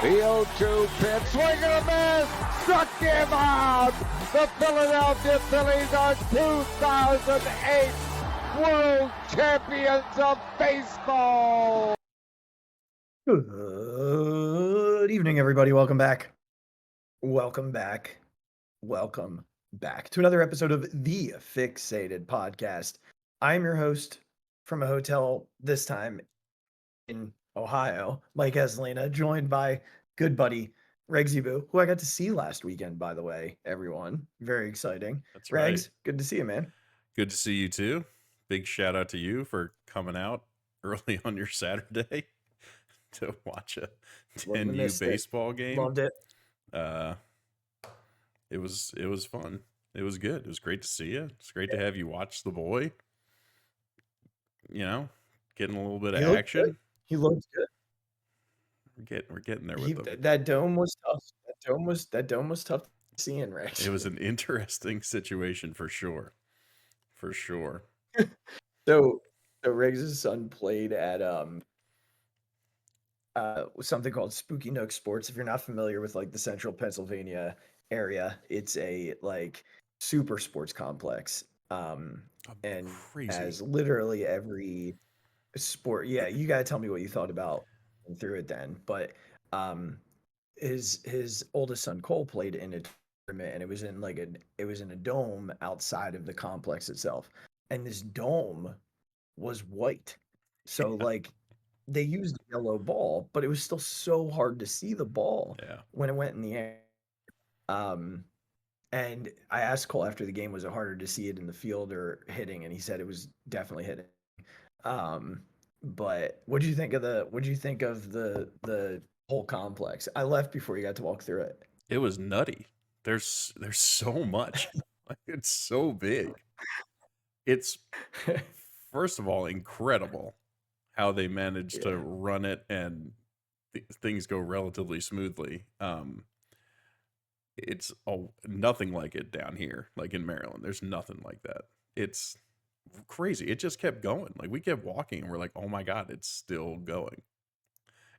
The 0-2 pitch, swing and a miss, struck him out. The Philadelphia Phillies are 2008 World Champions of Baseball. Good evening, everybody. Welcome back to another episode of the Phixated Podcast. I'm your host from a hotel, this time in Ohio, Mike Eslina, joined by good buddy Regz, who I got to see last weekend, by the way, everyone. Very exciting. That's Regz, right. good to see you, man. Good to see you too. Big shout out to you for coming out early on your Saturday to watch a 10U baseball game. Loved it. It was fun. It was good. It was great to see you. It's great to have you watch the boy. You know, getting a little bit of action. Good. He looked good. We're getting there with him. That dome was tough. That dome was tough to see in, Rex. It was an interesting situation for sure. For sure. So Riggs' son played at something called Spooky Nook Sports. If you're not familiar with like the central Pennsylvania area, it's a like super sports complex. And crazy. has literally every sport. Yeah, you gotta tell me what you thought about through it then. But his oldest son Cole played in a tournament, and it was in a dome outside of the complex itself. And this dome was white. So like they used a yellow ball, but it was still so hard to see the ball when it went in the air. And I asked Cole after the game, was it harder to see it in the field or hitting? And he said it was definitely hitting. But what did you think of the whole complex? I left before you got to walk through it. It was nutty. There's so much. Like, it's so big. It's first of all incredible how they managed to run it and things go relatively smoothly. It's nothing like it down here, like in Maryland. There's nothing like that. It's crazy. It just kept going. Like we kept walking and we're like, oh my God, it's still going.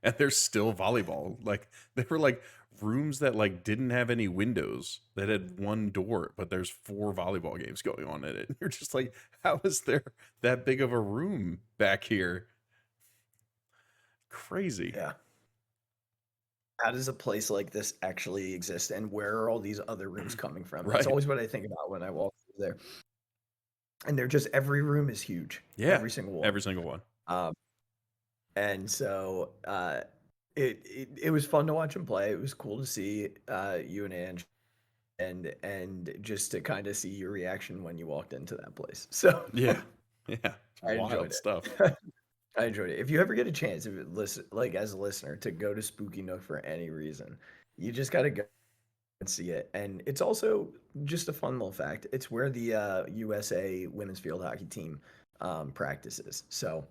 And there's still volleyball. Like there were like rooms that like didn't have any windows that had one door, but there's 4 volleyball games going on in it. And you're just like, how is there that big of a room back here? Crazy. Yeah. How does a place like this actually exist, and where are all these other rooms coming from? That's always what I think about when I walk through there. And they're just, every room is huge. Yeah. Every single one. And so it was fun to watch him play. It was cool to see you and Ange and just to kind of see your reaction when you walked into that place. So yeah. I Wild stuff. I enjoyed it. If you ever get a chance, like as a listener, to go to Spooky Nook for any reason, you just got to go and see it. And it's also just a fun little fact. It's where the USA women's field hockey team practices. So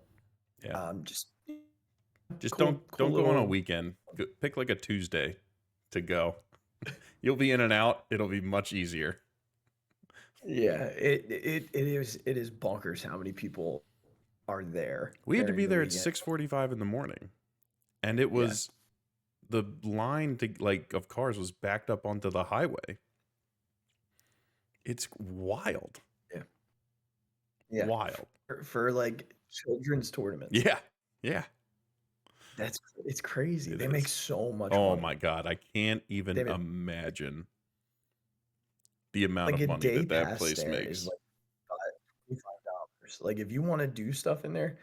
just don't go on a weekend. Pick like a Tuesday to go. You'll be in and out. It'll be much easier. Yeah, it is bonkers how many people are there. We had to be there at 6:45 in the morning, and it was the line to of cars was backed up onto the highway. It's wild. Yeah, wild for like children's tournaments. Yeah. It's crazy. They make so much money. My my God, I can't even imagine the amount of money that place makes. Like $25. Like if you want to do stuff in there,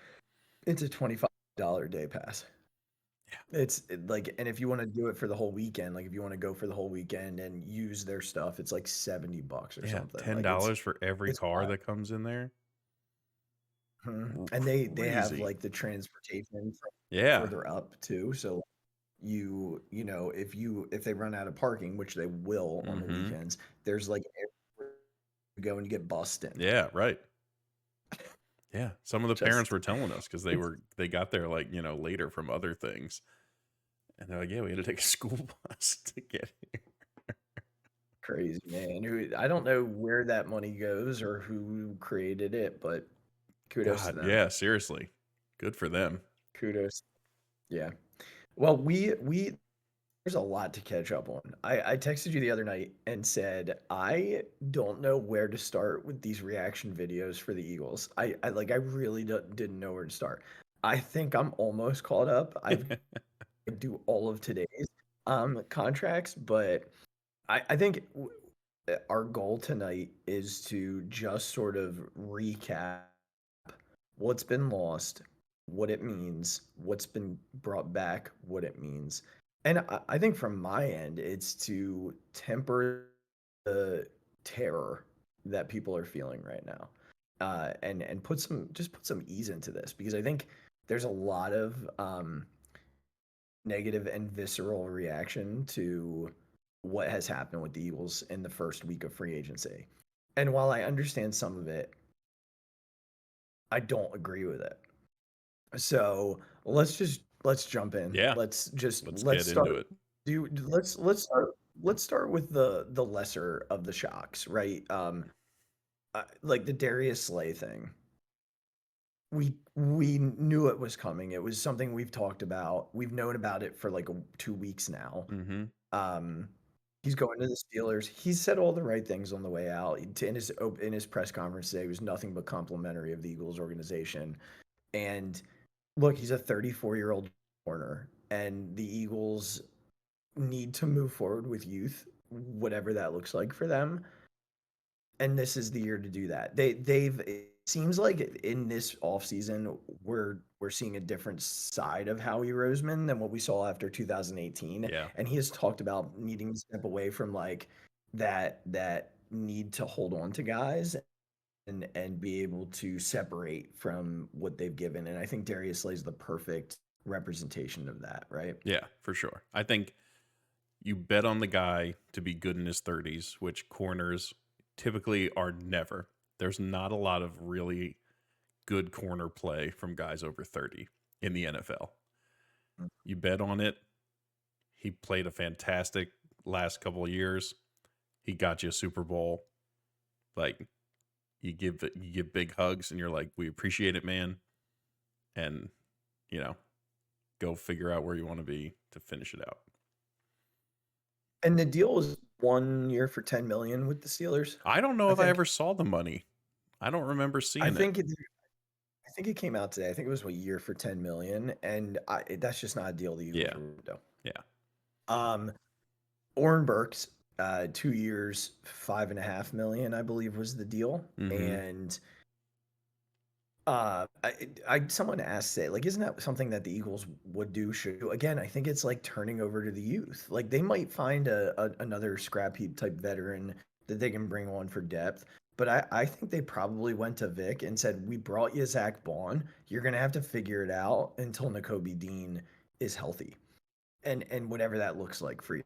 it's a $25 day pass. Yeah. And if you want to do it for the whole weekend, like if you want to go for the whole weekend and use their stuff, it's like $70 or something. $10 for every car that comes in there. And they have like the transportation from further up too. So you know, if they run out of parking, which they will on the weekends, there's like everywhere you go and you get bussed in. Yeah, right. Yeah, some of the parents were telling us because they got there like, you know, later from other things, and they're like, yeah, we had to take a school bus to get here. Crazy, man. I don't know where that money goes or who created it, but kudos to them. Yeah, seriously, good for them. Kudos. Yeah. Well, we there's a lot to catch up on. I texted you the other night and said I don't know where to start with these reaction videos for the Eagles. I really didn't know where to start. I think I'm almost caught up. I've do all of today's contracts, but I think our goal tonight is to just sort of recap what's been lost, what it means, what's been brought back, what it means. And I think from my end, it's to temper the terror that people are feeling right now, and put some ease into this because I think there's a lot of negative and visceral reaction to what has happened with the Eagles in the first week of free agency. And while I understand some of it, I don't agree with it. So let's jump in. Yeah, Let's get start. into it. Let's start with the lesser of the shocks, right? Like the Darius Slay thing. We knew it was coming. It was something we've talked about. We've known about it for like 2 weeks now. Mm-hmm. Um, he's going to the Steelers. He said all the right things on the way out. In his press conference today, he was nothing but complimentary of the Eagles organization. And look, he's a 34-year-old corner, and the Eagles need to move forward with youth, whatever that looks like for them. And this is the year to do that. It seems like in this offseason, we're seeing a different side of Howie Roseman than what we saw after 2018. Yeah. And he has talked about needing to step away from like that need to hold on to guys and be able to separate from what they've given. And I think Darius Slay is the perfect representation of that, right? Yeah, for sure. I think you bet on the guy to be good in his 30s, which corners typically are never. There's not a lot of really good corner play from guys over 30 in the NFL. You bet on it. He played a fantastic last couple of years. He got you a Super Bowl. Like, you give big hugs and you're like, we appreciate it, man. And, go figure out where you want to be to finish it out. And the deal was 1 year for $10 million with the Steelers. I don't know if I ever saw the money. I don't remember seeing it. I think it came out today. I think it was a year for $10 million, and that's just not a deal the Eagles would do. Yeah. Oren Burks, 2 years, $5.5 million, I believe, was the deal. Mm-hmm. And someone asked it, like, isn't that something that the Eagles would do? Should do? Again, I think it's like turning over to the youth. Like they might find another scrap heap type veteran that they can bring on for depth. But I think they probably went to Vic and said, we brought you Zach Bond. You're going to have to figure it out until Nakobe Dean is healthy. And whatever that looks like for you.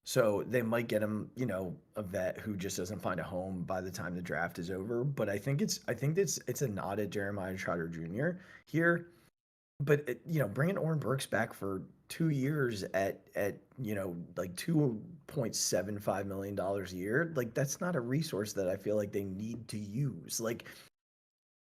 So they might get him, a vet who just doesn't find a home by the time the draft is over. But I think it's a nod at Jeremiah Trotter Jr. here. But bringing Oren Burks back for 2 years at like $2.75 million a year, like that's not a resource that I feel like they need to use. Like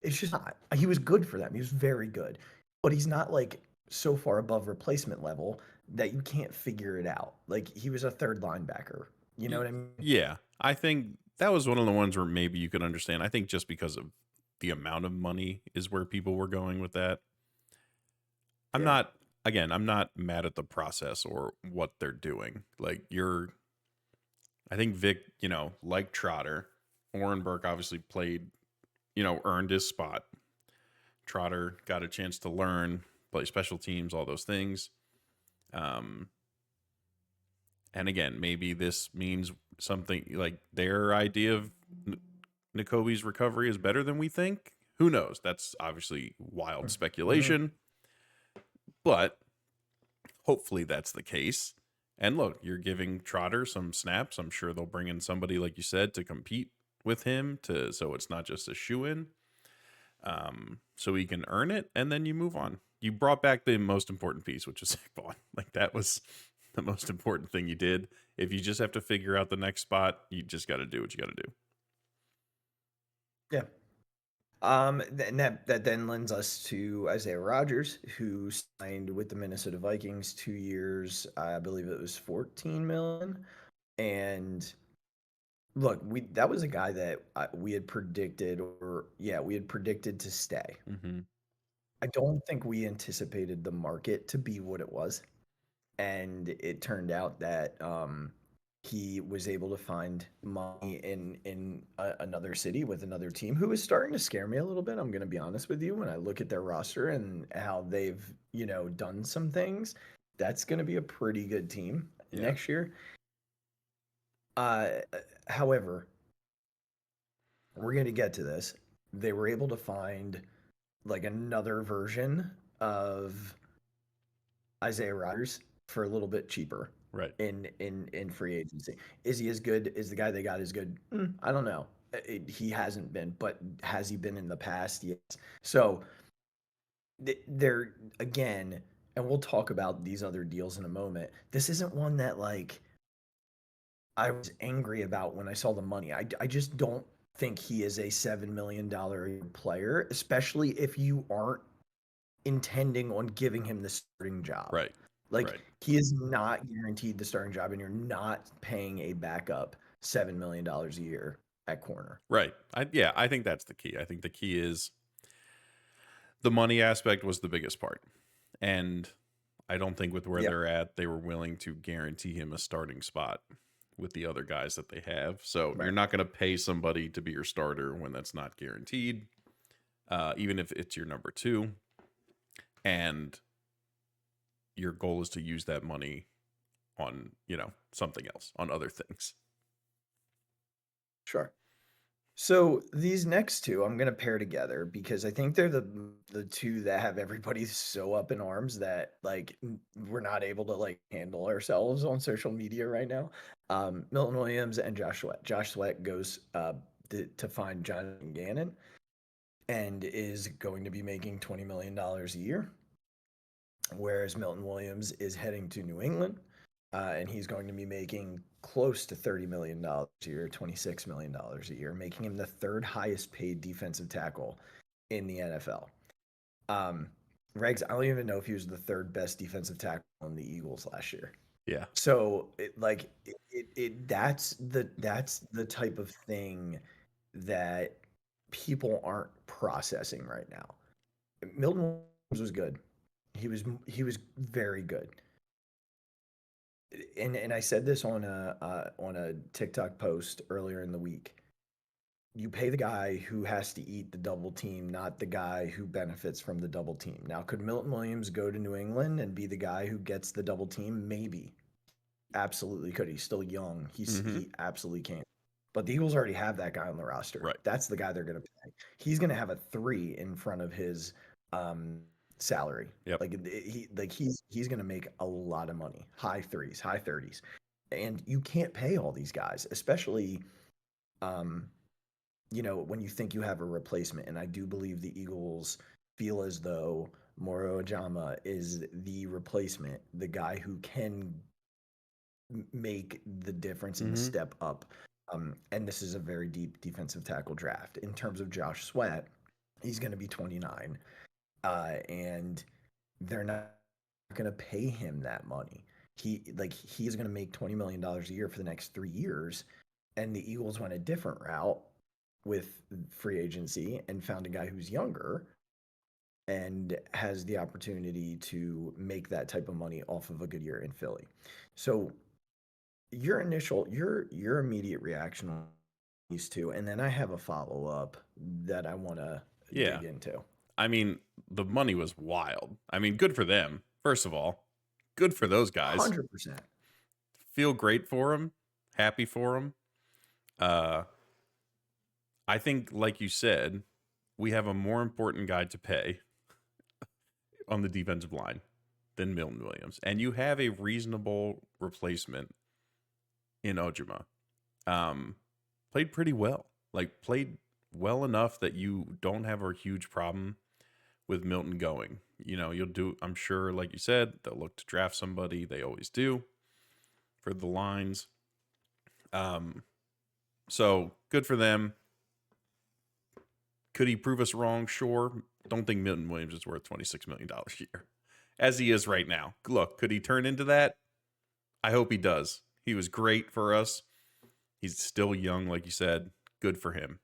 it's just not. He was good for them. He was very good, but he's not like so far above replacement level that you can't figure it out. Like he was a third linebacker. You know what I mean? Yeah. I think that was one of the ones where maybe you could understand. I think just because of the amount of money is where people were going with that. I'm not mad at the process or what they're doing. Like I think Vic, like Trotter, Oren Burke obviously played, earned his spot. Trotter got a chance to learn, play special teams, all those things. And again, maybe this means something like their idea of Nakobe's recovery is better than we think. Who knows? That's obviously wild speculation. But hopefully that's the case. And look, you're giving Trotter some snaps. I'm sure they'll bring in somebody, like you said, to compete with him so it's not just a shoe-in. So he can earn it, and then you move on. You brought back the most important piece, which is Zach Bond. Like that was the most important thing you did. If you just have to figure out the next spot, you just got to do what you got to do. Yeah. And that then lends us to Isaiah Rodgers, who signed with the Minnesota Vikings 2 years. I believe it was 14 million. And look, that was a guy that we had predicted, we had predicted to stay. Mm-hmm. I don't think we anticipated the market to be what it was, and it turned out that he was able to find money in another city with another team who is starting to scare me a little bit. I'm going to be honest with you. When I look at their roster and how they've done some things, that's going to be a pretty good team next year. However, we're going to get to this. They were able to find like another version of Isaiah Rodgers for a little bit cheaper, right? In free agency. Is he as good? Is the guy they got as good? I don't know. He hasn't been, but has he been in the past? Yes. So they're again, and we'll talk about these other deals in a moment. This isn't one that like I was angry about when I saw the money. I just don't think he is a $7 million player, especially if you aren't intending on giving him the starting job. Right. Like right. he is not guaranteed the starting job, and you're not paying a backup $7 million a year at corner. Right. I think that's the key. I think the key is the money aspect was the biggest part. And I don't think with where they're at, they were willing to guarantee him a starting spot with the other guys that they have. So you're not going to pay somebody to be your starter when that's not guaranteed, even if it's your number two. And your goal is to use that money on, something else, on other things. Sure. So these next two I'm going to pair together because I think they're the two that have everybody so up in arms that like we're not able to like handle ourselves on social media right now. Milton Williams and Josh Sweat. Josh Sweat goes to find Jonathan Gannon and is going to be making $20 million a year, whereas Milton Williams is heading to New England. And he's going to be making close to $30 million a year, $26 million a year, making him the third highest paid defensive tackle in the NFL. Regz, I don't even know if he was the third best defensive tackle on the Eagles last year. Yeah. So that's the type of thing that people aren't processing right now. Milton Williams was good. He was very good. And I said this on a TikTok post earlier in the week. You pay the guy who has to eat the double team, not the guy who benefits from the double team. Now, could Milton Williams go to New England and be the guy who gets the double team? Maybe. Absolutely could. He's still young. He absolutely can. But the Eagles already have that guy on the roster. Right. That's the guy they're going to pay. He's going to have a 3 in front of his salary. Yep. He's going to make a lot of money. High 3s, high 30s. And you can't pay all these guys, especially when you think you have a replacement. And I do believe the Eagles feel as though Moro Ojama is the replacement, the guy who can make the difference and the step up. And this is a very deep defensive tackle draft. In terms of Josh Sweat, he's going to be 29. And they're not going to pay him that money. He's going to make $20 million a year for the next 3 years. And the Eagles went a different route with free agency and found a guy who's younger and has the opportunity to make that type of money off of a good year in Philly. So your immediate reaction on these two, and then I have a follow-up that I want to dig into. I mean, the money was wild. I mean, good for them. First of all, good for those guys. 100%. Feel great for them. Happy for them. I think, like you said, we have a more important guy to pay on the defensive line than Milton Williams. And you have a reasonable replacement in Ojama. Played pretty well. Played well enough that you don't have a huge problem with Milton going. You'll do, I'm sure, like you said, they'll look to draft somebody. They always do for the lines. So good for them. Could he prove us wrong? Sure. Don't think Milton Williams is worth $26 million a year as he is right now. Look, could he turn into that? I hope he does. He was great for us. He's still young, like you said. Good for him.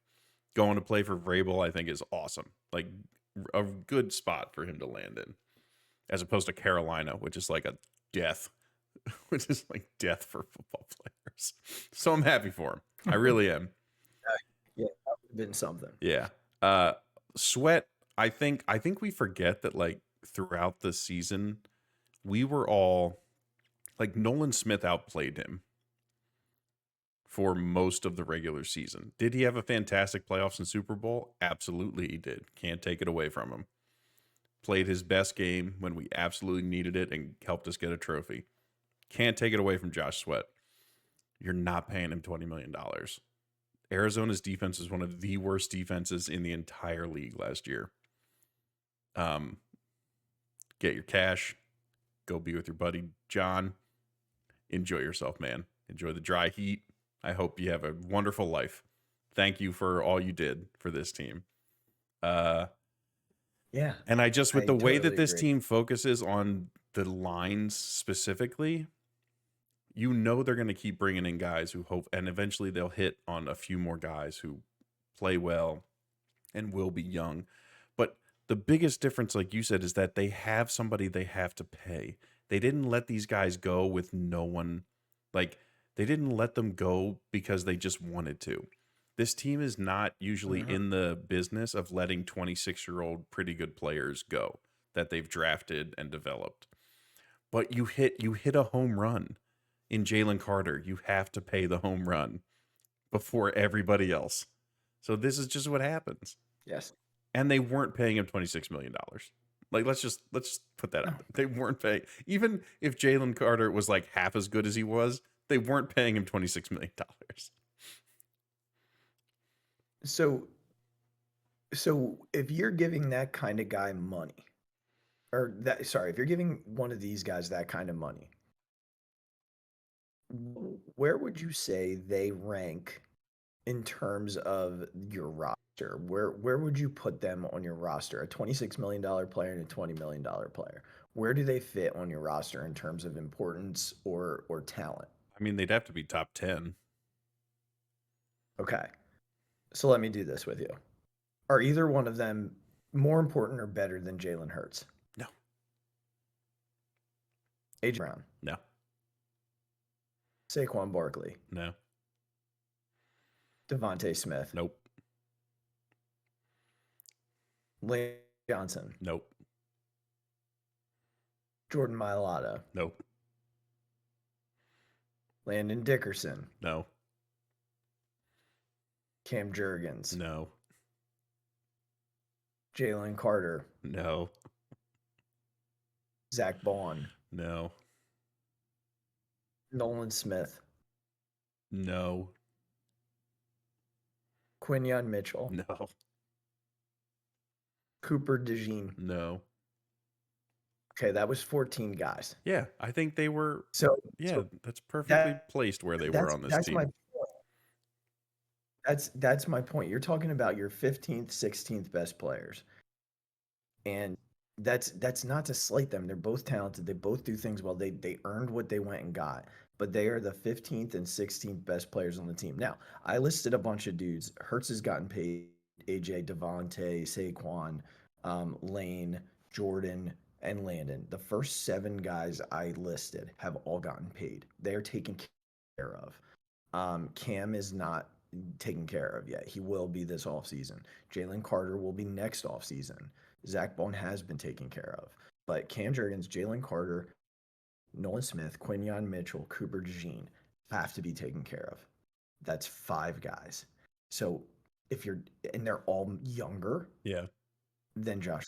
Going to play for Vrabel, I think, is awesome. Like, a good spot for him to land in, as opposed to Carolina, which is like a death, which is like death for football players. So I'm happy for him. I really am. Yeah, that would have been something. Yeah. Sweat, I think we forget that, like, throughout the season, we were all like, Nolan Smith outplayed him for most of the regular season. Did he have a fantastic playoffs and Super Bowl? Absolutely he did. Can't take it away from him. Played his best game when we absolutely needed it and helped us get a trophy. Can't take it away from Josh Sweat. You're not paying him $20 million. Arizona's defense is one of the worst defenses in the entire league last year. Get your cash. Go be with your buddy John. Enjoy yourself, man. Enjoy the dry heat. I hope you have a wonderful life. Thank you for all you did for this team. Yeah. And I just, with the way that totally this agree. team focuses on the lines specifically, you know they're going to keep bringing in guys who hope, and eventually they'll hit on a few more guys who play well and will be young. But the biggest difference, like you said, is that they have somebody they have to pay. They didn't let these guys go with no one. Like, they didn't let them go because they just wanted to. This team is not usually in the business of letting 26-year-old pretty good players go that they've drafted and developed. But you hit a home run in Jalen Carter. You have to pay the home run before everybody else. So this is just what happens. Yes. And they weren't paying him $26 million. Like, let's just put that out. They weren't paying. Even if Jalen Carter was like half as good as he was, they weren't paying him $26 million. So if you're giving that kind of guy money, if you're giving one of these guys that kind of money, where would you say they rank in terms of your roster? Where would you put them on your roster? A $26 million player and a $20 million player. Where do they fit on your roster in terms of importance or talent? I mean, they'd have to be top 10. Okay. So let me do this with you. Are either one of them more important or better than Jalen Hurts? No. AJ Brown? No. Saquon Barkley? No. Devontae Smith? Nope. Lane Johnson? Nope. Jordan Mailata? Nope. Landon Dickerson? No. Cam Jurgens? No. Jalen Carter? No. Zach Bond? No. Nolan Smith? No. Quinyon Mitchell? No. Cooper DeJean? No. Okay, that was 14 guys. Yeah, I think they were. So That's perfectly placed where they were on this team. My point. That's my point. You're talking about your 15th, 16th best players. And that's not to slight them. They're both talented. They both do things well. They earned what they went and got. But they are the 15th and 16th best players on the team. Now, I listed a bunch of dudes. Hurts has gotten paid. AJ, Devontae, Saquon, Lane, Jordan, and Landon. The first 7 guys I listed have all gotten paid. They're taken care of. Cam is not taken care of yet. He will be this offseason. Jalen Carter will be next offseason. Zach Bone has been taken care of. But Cam Jurgens, Jalen Carter, Nolan Smith, Quinyon Mitchell, Cooper DeJean have to be taken care of. That's 5 guys. So and they're all younger than Josh.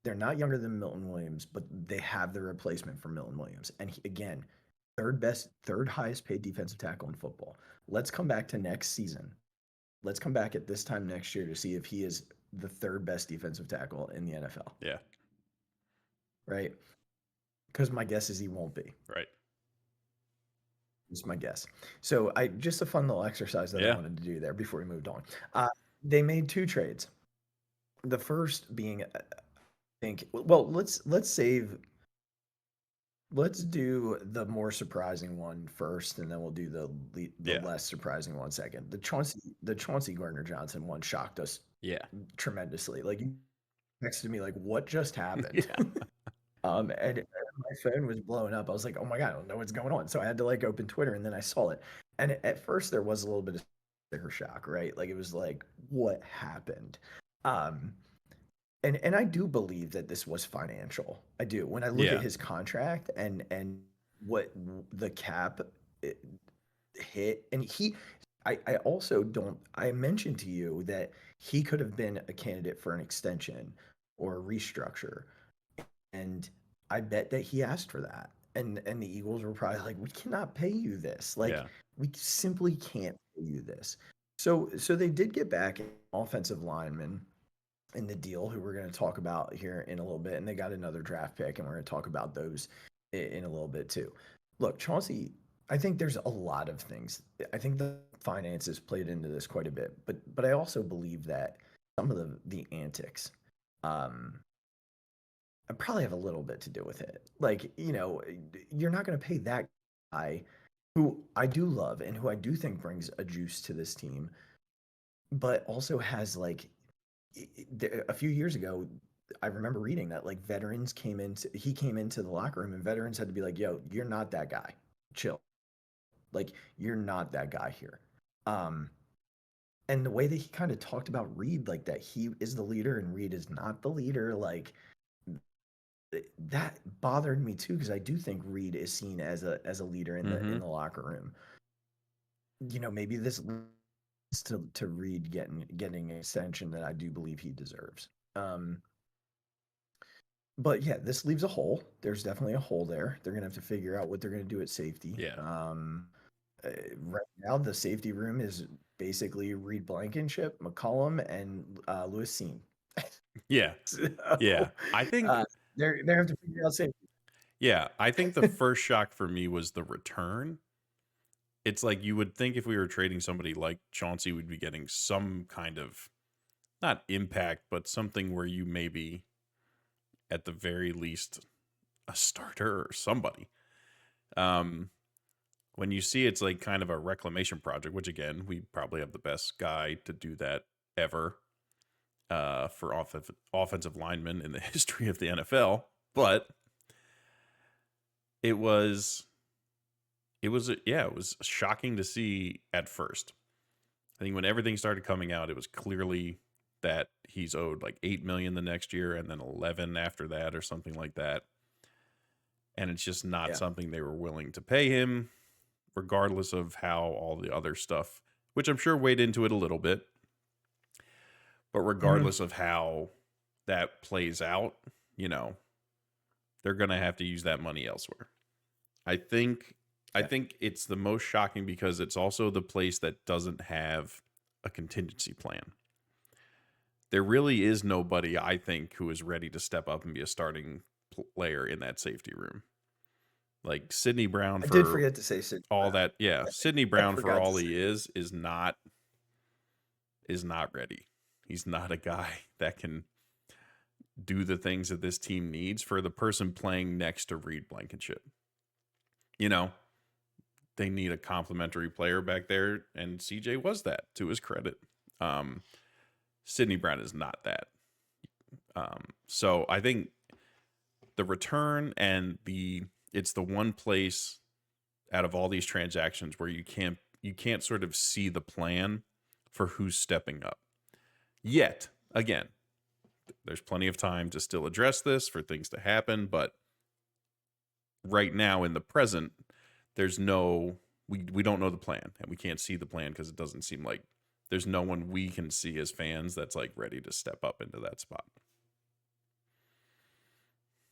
They're not younger than Milton Williams, but they have the replacement for Milton Williams. And again, third highest paid defensive tackle in football. Let's come back to next season. Let's come back at this time next year to see if he is the 3rd best defensive tackle in the NFL. Yeah. Right? Because my guess is he won't be. Right. It's my guess. So just a fun little exercise that I wanted to do there before we moved on. they made two trades. The first being, I think, well, let's do the more surprising one first, and then we'll do the Yeah. less surprising one second. The Chauncey Gardner-Johnson one shocked us Yeah. tremendously. Like, you texted me like, "What just happened?" Yeah. And my phone was blowing up. I was like, "Oh my God, I don't know what's going on." So I had to like open Twitter, and then I saw it. And at first there was a little bit of sticker shock, right? Like, it was like, what happened? Um, and I do believe that this was financial. I do. When I look at Yeah. his contract and what the cap it hit, and I also don't. I mentioned to you that he could have been a candidate for an extension or a restructure, and I bet that he asked for that. And the Eagles were probably like, "We cannot pay you this. Like, Yeah. we simply can't pay you this." So they did get back an offensive lineman in the deal, who we're going to talk about here in a little bit, and they got another draft pick, and we're going to talk about those in a little bit too. Look, Chauncey, I think there's a lot of things. I think the finances played into this quite a bit, but I also believe that some of the antics, um, I probably have a little bit to do with it. Like, you're not going to pay that guy, who I do love and who I do think brings a juice to this team, but also has like, a few years ago, I remember reading that like he came into the locker room, and veterans had to be like, "Yo, you're not that guy. Chill. Like, you're not that guy here." Um, and the way that he kind of talked about Reed, like that he is the leader and Reed is not the leader, like, that bothered me too, because I do think Reed is seen as a leader in Mm-hmm. the locker room. Maybe this leads to Reed getting an extension that I do believe he deserves. But yeah, this leaves a hole. There's definitely a hole there. They're gonna have to figure out what they're gonna do at safety. Yeah. Right now, the safety room is basically Reed Blankenship, McCollum, and Lewis Seen. Yeah. So, Yeah. I think they have to figure out safety. I think the first shock for me was the return. It's like, you would think if we were trading somebody like Chauncey, we'd be getting some kind of, not impact, but something where you maybe at the very least a starter or somebody. When you see it's like kind of a reclamation project, which again, we probably have the best guy to do that ever for offensive linemen in the history of the NFL. But it was shocking to see at first. I think when everything started coming out, it was clearly that he's owed like $8 million the next year, and then 11 after that, or something like that. And it's just not something they were willing to pay him, regardless of how all the other stuff, which I'm sure weighed into it a little bit, but regardless of how that plays out, they're going to have to use that money elsewhere. I think it's the most shocking because it's also the place that doesn't have a contingency plan. There really is nobody, I think, who is ready to step up and be a starting player in that safety room. Like Sidney Brown, I did forget to say Sidney all Brown. that. Yeah, Sidney Brown, for all he is not ready. He's not a guy that can do the things that this team needs for the person playing next to Reed Blankenship. They need a complimentary player back there, and CJ was that, to his credit. Sidney Brown is not that. So I think the return and it's the one place out of all these transactions where you can't sort of see the plan for who's stepping up. Yet, again, there's plenty of time to still address this, for things to happen, but right now in the present, there's we don't know the plan, and we can't see the plan because it doesn't seem like there's no one we can see as fans that's like ready to step up into that spot.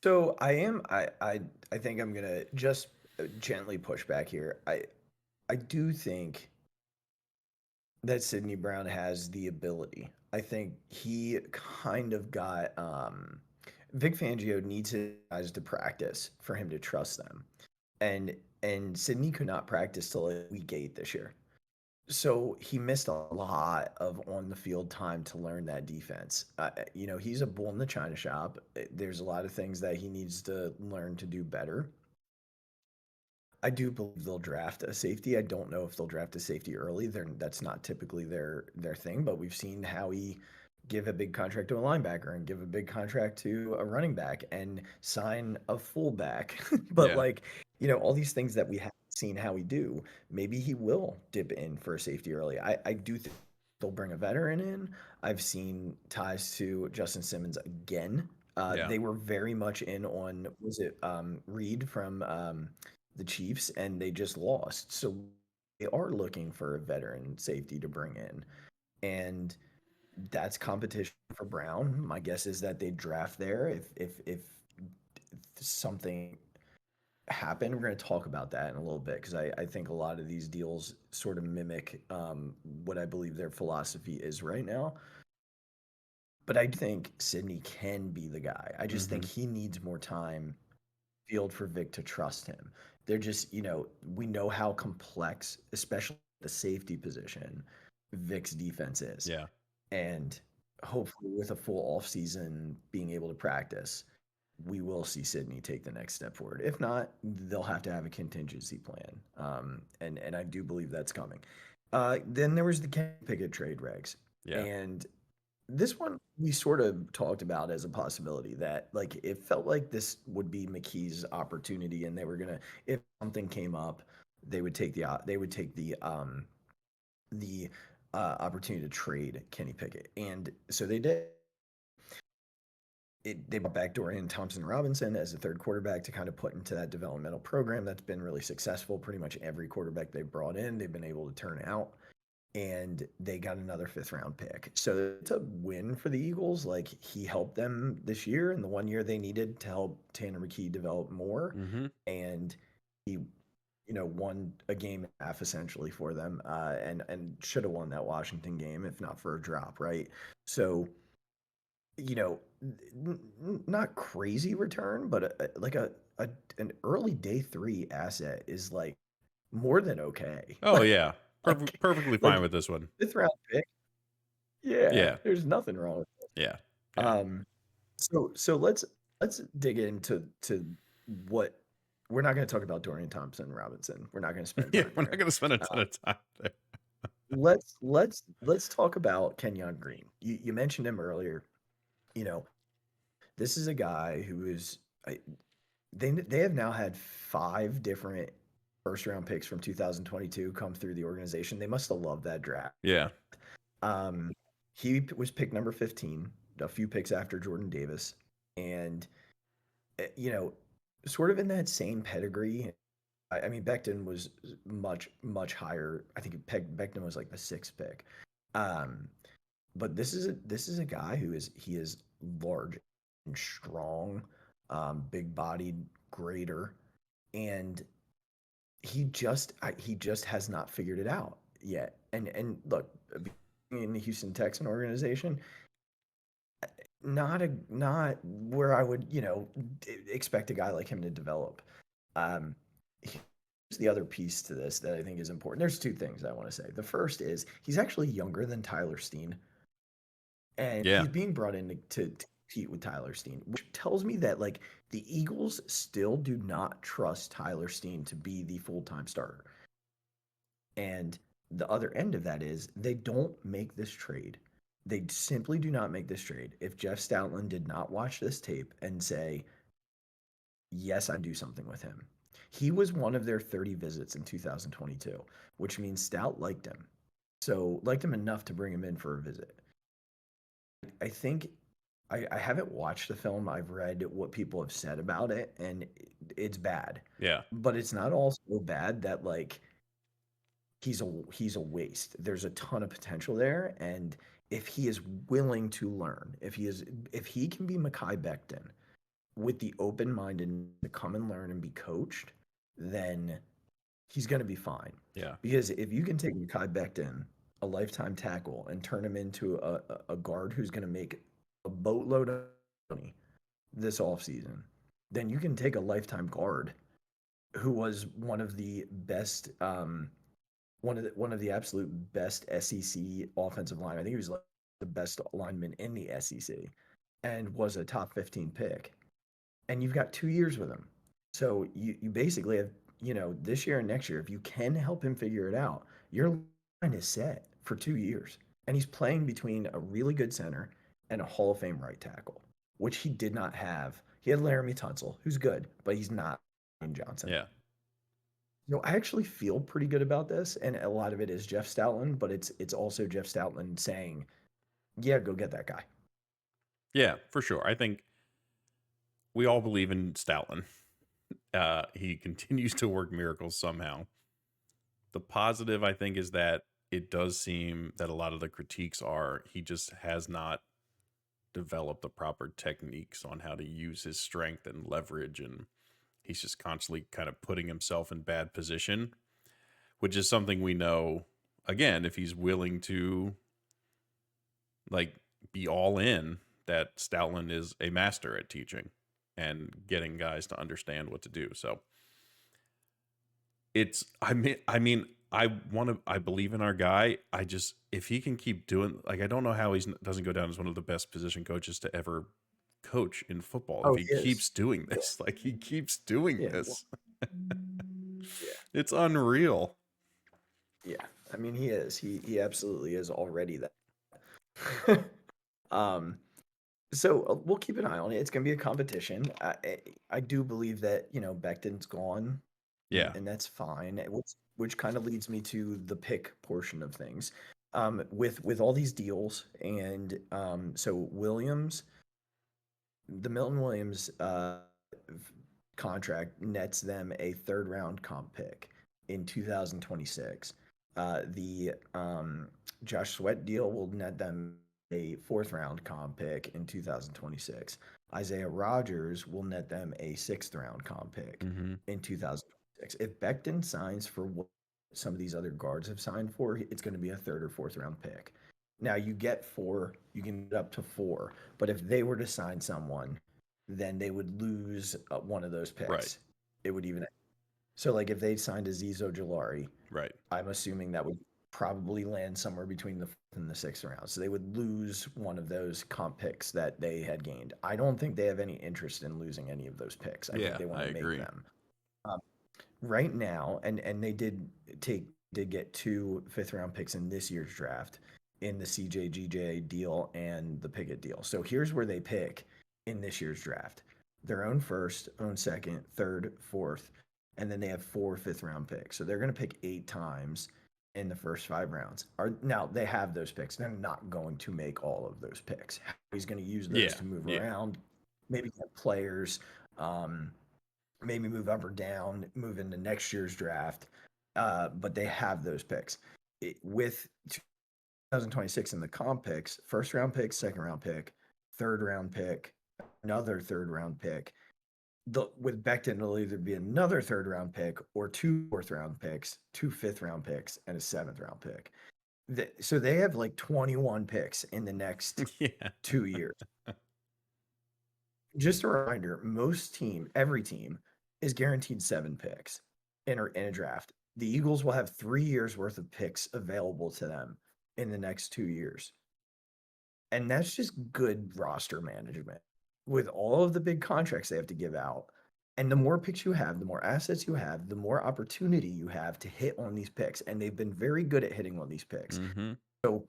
So I think I'm gonna just gently push back here. I do think that Sidney Brown has the ability. I think he kind of got Vic Fangio needs his guys to practice for him to trust them. And Sidney could not practice till week 8 this year. So he missed a lot of on the field time to learn that defense. He's a bull in the china shop. There's a lot of things that he needs to learn to do better. I do believe they'll draft a safety. I don't know if they'll draft a safety early. That's not typically their thing, but we've seen Howie give a big contract to a linebacker and give a big contract to a running back and sign a fullback. But Yeah. like, all these things that we haven't seen Howie do, maybe he will dip in for a safety early. I do think they'll bring a veteran in. I've seen ties to Justin Simmons again. Yeah. They were very much in on, was it Reed from the Chiefs, and they just lost. So they are looking for a veteran safety to bring in. And that's competition for Brown. My guess is that they draft there if something happened. We're going to talk about that in a little bit because I think a lot of these deals sort of mimic what I believe their philosophy is right now. But I think Sydney can be the guy. I just think Mm-hmm. he needs more time field for Vic to trust him. They're just, we know how complex, especially the safety position, Vic's defense is. Yeah. And hopefully with a full offseason being able to practice, we will see Sydney take the next step forward. If not, they'll have to have a contingency plan. And I do believe that's coming. Then there was the Kenny Pickett trade, Regs. Yeah. And this one we sort of talked about as a possibility that like it felt like this would be McKee's opportunity and they were gonna, if something came up, they would take the opportunity to trade Kenny Pickett. And so they did. They brought back Dorian Thompson Robinson as a third quarterback to kind of put into that developmental program that's been really successful. Pretty much every quarterback they brought in, they've been able to turn out. And they got another 5th-round pick. So it's a win for the Eagles. Like, he helped them this year and the 1 year they needed to help Tanner McKee develop more. Mm-hmm. And he, won a game and a half essentially for them, and should have won that Washington game if not for a drop, right? So, not crazy return, but an early day 3 asset is like more than okay. Oh yeah. Like, Perfectly like fine with this one. 5th-round pick. Yeah, Yeah. there's nothing wrong with it. Yeah. Yeah. Um, so let's dig into what we're not going to talk about Dorian Thompson Robinson. We're not going to spend Yeah. time We're not there. gonna spend a ton of time there. Let's talk about Kenyon Green. You mentioned him earlier. You know, this is a guy who is they have now had 5 different first round picks from 2022 come through the organization. They must have loved that draft. Yeah. Um, he was pick number 15, a few picks after Jordan Davis, and you know, sort of in that same pedigree. I mean, Becton was much higher. I think Becton was like the 6th pick. Um, but this is a guy he is large and strong, big bodied, greater, and he just has not figured it out yet. And look, being in the Houston Texan organization, not where I would expect a guy like him to develop. Here's the other piece to this that I think is important. There's 2 things I want to say. The first is he's actually younger than Tyler Steen, and Yeah. he's being brought in to compete with Tyler Steen, which tells me that like the Eagles still do not trust Tyler Steen to be the full-time starter. And the other end of that is they don't make this trade. They simply do not make this trade if Jeff Stoutland did not watch this tape and say, yes, I do something with him. He was one of their 30 visits in 2022, which means Stout liked him. So liked him enough to bring him in for a visit. I think I haven't watched the film. I've read what people have said about it, and it's bad. Yeah. But it's not all so bad that like he's a waste. There's a ton of potential there, and if he is willing to learn, if he can be Mekhi Becton with the open minded to come and learn and be coached, then he's going to be fine. Yeah. Because if you can take Mekhi Becton, a lifetime tackle, and turn him into a guard who's going to make a boatload of money this offseason, then you can take a lifetime guard who was one of the best one of the absolute best SEC offensive linemen. I think he was like the best lineman in the SEC and was a top 15 pick. And you've got 2 years with him. So you basically have, this year and next year, if you can help him figure it out, your line is set for 2 years. And he's playing between a really good center and a Hall of Fame right tackle, which he did not have. He had Laramie Tunsil, who's good, but he's not Lane Johnson. Yeah. I actually feel pretty good about this, and a lot of it is Jeff Stoutland, but it's also Jeff Stoutland saying, "Yeah, go get that guy." Yeah, for sure. I think we all believe in Stoutland. He continues to work miracles somehow. The positive, I think, is that it does seem that a lot of the critiques are he just has not developed the proper techniques on how to use his strength and leverage, and he's just constantly kind of putting himself in bad position, which is something we know, again, if he's willing to like be all in, that Stoutland is a master at teaching and getting guys to understand what to do. So I believe in our guy. If he can keep doing, like, I don't know how he doesn't go down as one of the best position coaches to ever coach in football. Oh, if he keeps doing this, like he keeps doing this, it's unreal. Yeah, I mean, he is. He absolutely is already that. So we'll keep an eye on it. It's going to be a competition. I do believe that Becton's gone. Yeah, and that's fine. Which kind of leads me to the pick portion of things. With all these deals, and so Williams, the Milton Williams contract nets them a 3rd round comp pick in 2026. The Josh Sweat deal will net them a 4th round comp pick in 2026. Isaiah Rodgers will net them a 6th round comp pick in 2026. If Becton signs for what some of these other guards have signed for, it's going to be a 3rd or 4th round pick. Now you get 4, you can get up to 4, but if they were to sign someone, then they would lose one of those picks. Right. It would even. So like if they signed Azeez Ojulari, right, I'm assuming that would probably land somewhere between the 4th and the 6th round. So they would lose one of those comp picks that they had gained. I don't think they have any interest in losing any of those picks. I think they want to make them. Right now, and they did get 2 5th round picks in this year's draft in the CJ deal and the Pickett deal. So here's where they pick in this year's draft: their own 1st, own 2nd, 3rd, 4th, and then they have 4 5th round picks. So they're going to pick 8 times in the first 5 rounds. Now they have those picks. They're not going to make all of those picks. He's going to use those to move around, maybe get players, maybe move up or down, move into next year's draft. But they have those picks. With 2026 in the comp picks, 1st round pick, 2nd round pick, 3rd round pick, another 3rd round pick. With Becton, it'll either be another 3rd round pick or 2 4th round picks, 2 5th round picks, and a 7th round pick. So they have like 21 picks in the next 2 years. Just a reminder, every team is guaranteed 7 picks in a draft. The Eagles will have 3 years worth of picks available to them in the next 2 years. And that's just good roster management. With all of the big contracts they have to give out, and the more picks you have, the more assets you have, the more opportunity you have to hit on these picks. And they've been very good at hitting on these picks. So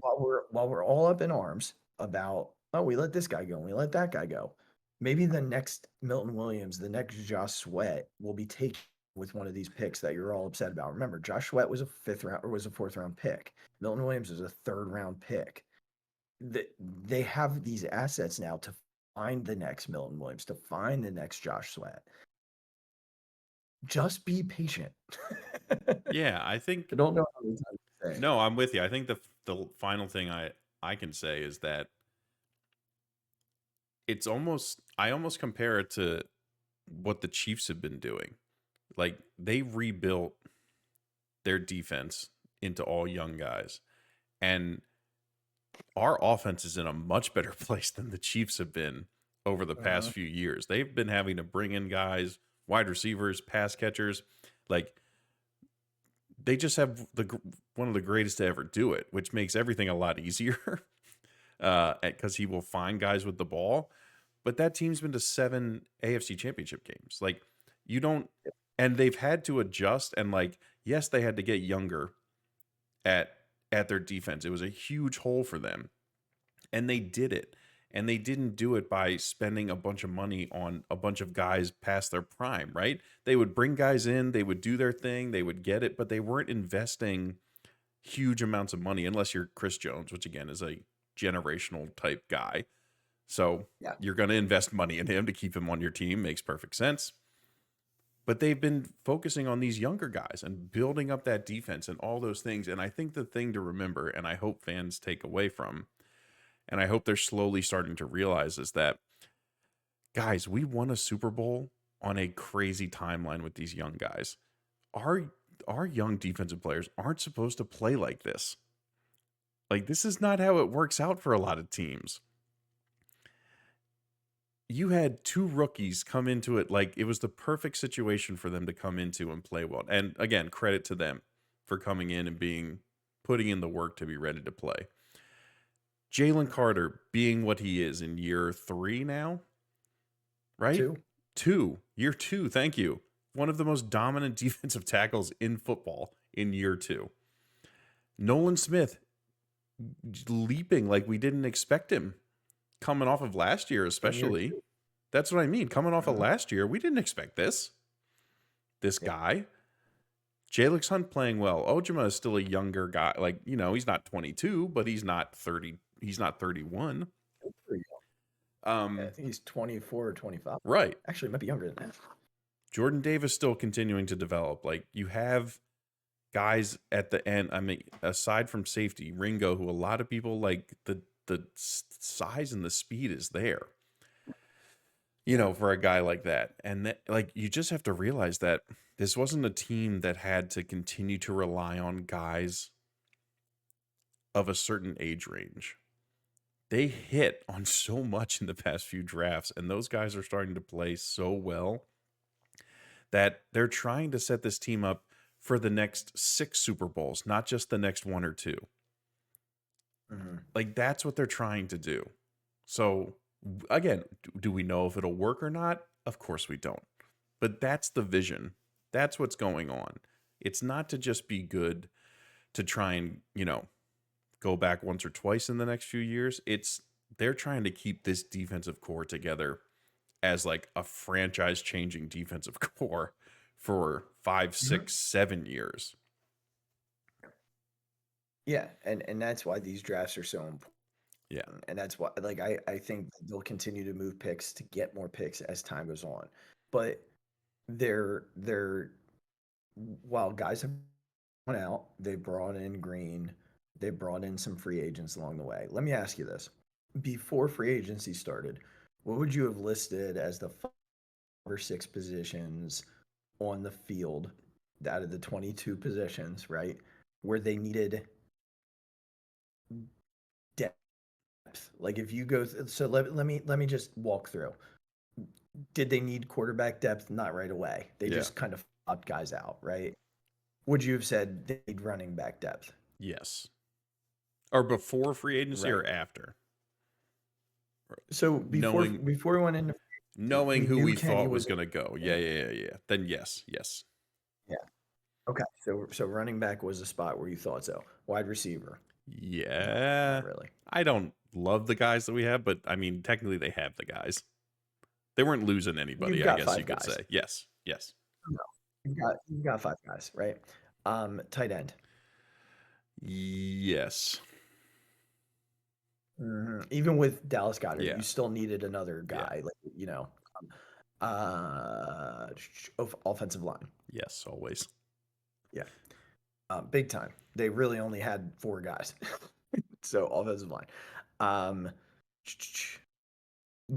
while we're all up in arms about, we let this guy go and we let that guy go, maybe the next Milton Williams, the next Josh Sweat will be taken with one of these picks that you're all upset about. Remember, Josh Sweat was a 5th round or was a 4th round pick. Milton Williams was a 3rd round pick. They have these assets now to find the next Milton Williams, to find the next Josh Sweat. Just be patient. Yeah, I think. I don't know how to say. No, I'm with you. I think the final thing I can say is that it's almost, I almost compare it to what the Chiefs have been doing. Like, they rebuilt their defense into all young guys, and our offense is in a much better place than the Chiefs have been over the past few years. They've been having to bring in guys, wide receivers, pass catchers. Like, they just have one of the greatest to ever do it, which makes everything a lot easier. Because he will find guys with the ball. But that team's been to 7 AFC Championship games. Like, you don't, and they've had to adjust. And like, yes, they had to get younger at their defense. It was a huge hole for them, and they did it. And they didn't do it by spending a bunch of money on a bunch of guys past their prime, right? They would bring guys in, they would do their thing, they would get it, but they weren't investing huge amounts of money unless you're Chris Jones, which again is a generational type guy. So Yeah. you're going to invest money in him to keep him on your team. Makes perfect sense. But they've been focusing on these younger guys and building up that defense and all those things. And I think the thing to remember, and I hope fans take away from, and I hope they're slowly starting to realize, is that, guys, we won a Super Bowl on a crazy timeline with these young guys. Our young defensive players aren't supposed to play like this. Like, this is not how it works out for a lot of teams. You had 2 rookies come into it like it was the perfect situation for them to come into and play well. And again, credit to them for coming in and putting in the work to be ready to play. Jalen Carter being what he is in year 3 now, right? 2. Year 2, thank you. One of the most dominant defensive tackles in football in year 2. Nolan Smith leaping like we didn't expect him coming off of last year, especially. That's what I mean. Coming off of last year, we didn't expect this guy. Jalix Hunt playing well. Ojima is still a younger guy. Like, he's not 22, but he's not 30. He's not 31. I think he's 24 or 25. Right. Actually, it might be younger than that. Jordan Davis still continuing to develop. Like, you have guys at the end. I mean, aside from safety, Ringo, who a lot of people like, the size and the speed is there, for a guy like that. And that, like, you just have to realize that this wasn't a team that had to continue to rely on guys of a certain age range. They hit on so much in the past few drafts, and those guys are starting to play so well that they're trying to set this team up for the next 6 Super Bowls, not just the next 1 or 2. Mm-hmm. Like, that's what they're trying to do. So, again, do we know if it'll work or not? Of course we don't. But that's the vision. That's what's going on. It's not to just be good to try and, go back once or twice in the next few years. They're trying to keep this defensive core together as like a franchise changing defensive core for 5, 6, 7 years. Yeah, and that's why these drafts are so important. Yeah. And that's why, like, I think they'll continue to move picks to get more picks as time goes on. But they're while guys have gone out, they brought in Green, they brought in some free agents along the way. Let me ask you this. Before free agency started, what would you have listed as the 5 or 6 positions on the field out of the 22 positions, right, where they needed depth? Like, if you go so let me just walk through. Did they need quarterback depth? Not right away. They just kind of fought guys out, right? Would you have said they need running back depth? Yes. Or before free agency or after? So before we went into knowing who we thought was going to go. Yeah. Then yes. Yeah. Okay. So running back was a spot where you thought so. Wide receiver. Yeah. Not really. I don't love the guys that we have, but I mean, technically they have the guys. They weren't losing anybody, I guess you could say. Yes. No. You've got 5 guys, right? Tight end. Yes. Mm-hmm. Even with Dallas Goedert, you still needed another guy, offensive line. Yes, always. Yeah. Big time. They really only had 4 guys. So offensive line.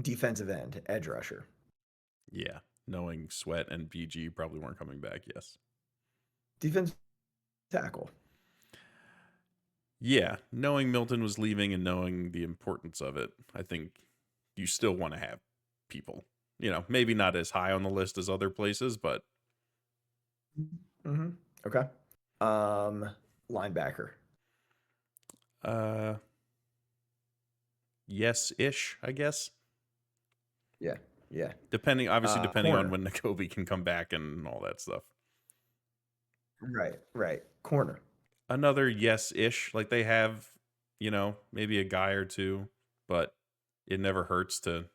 Defensive end, edge rusher. Yeah. Knowing Sweat and BG probably weren't coming back, yes. Defensive tackle. Yeah, knowing Milton was leaving and knowing the importance of it, I think you still want to have people. Maybe not as high on the list as other places, but... Mm-hmm. Okay. Linebacker. Yes-ish, I guess. Yeah. Depending on Corner. when Nakobe can come back and all that stuff. Right. Corner. Another yes-ish. Like they have, maybe a guy or two, but it never hurts to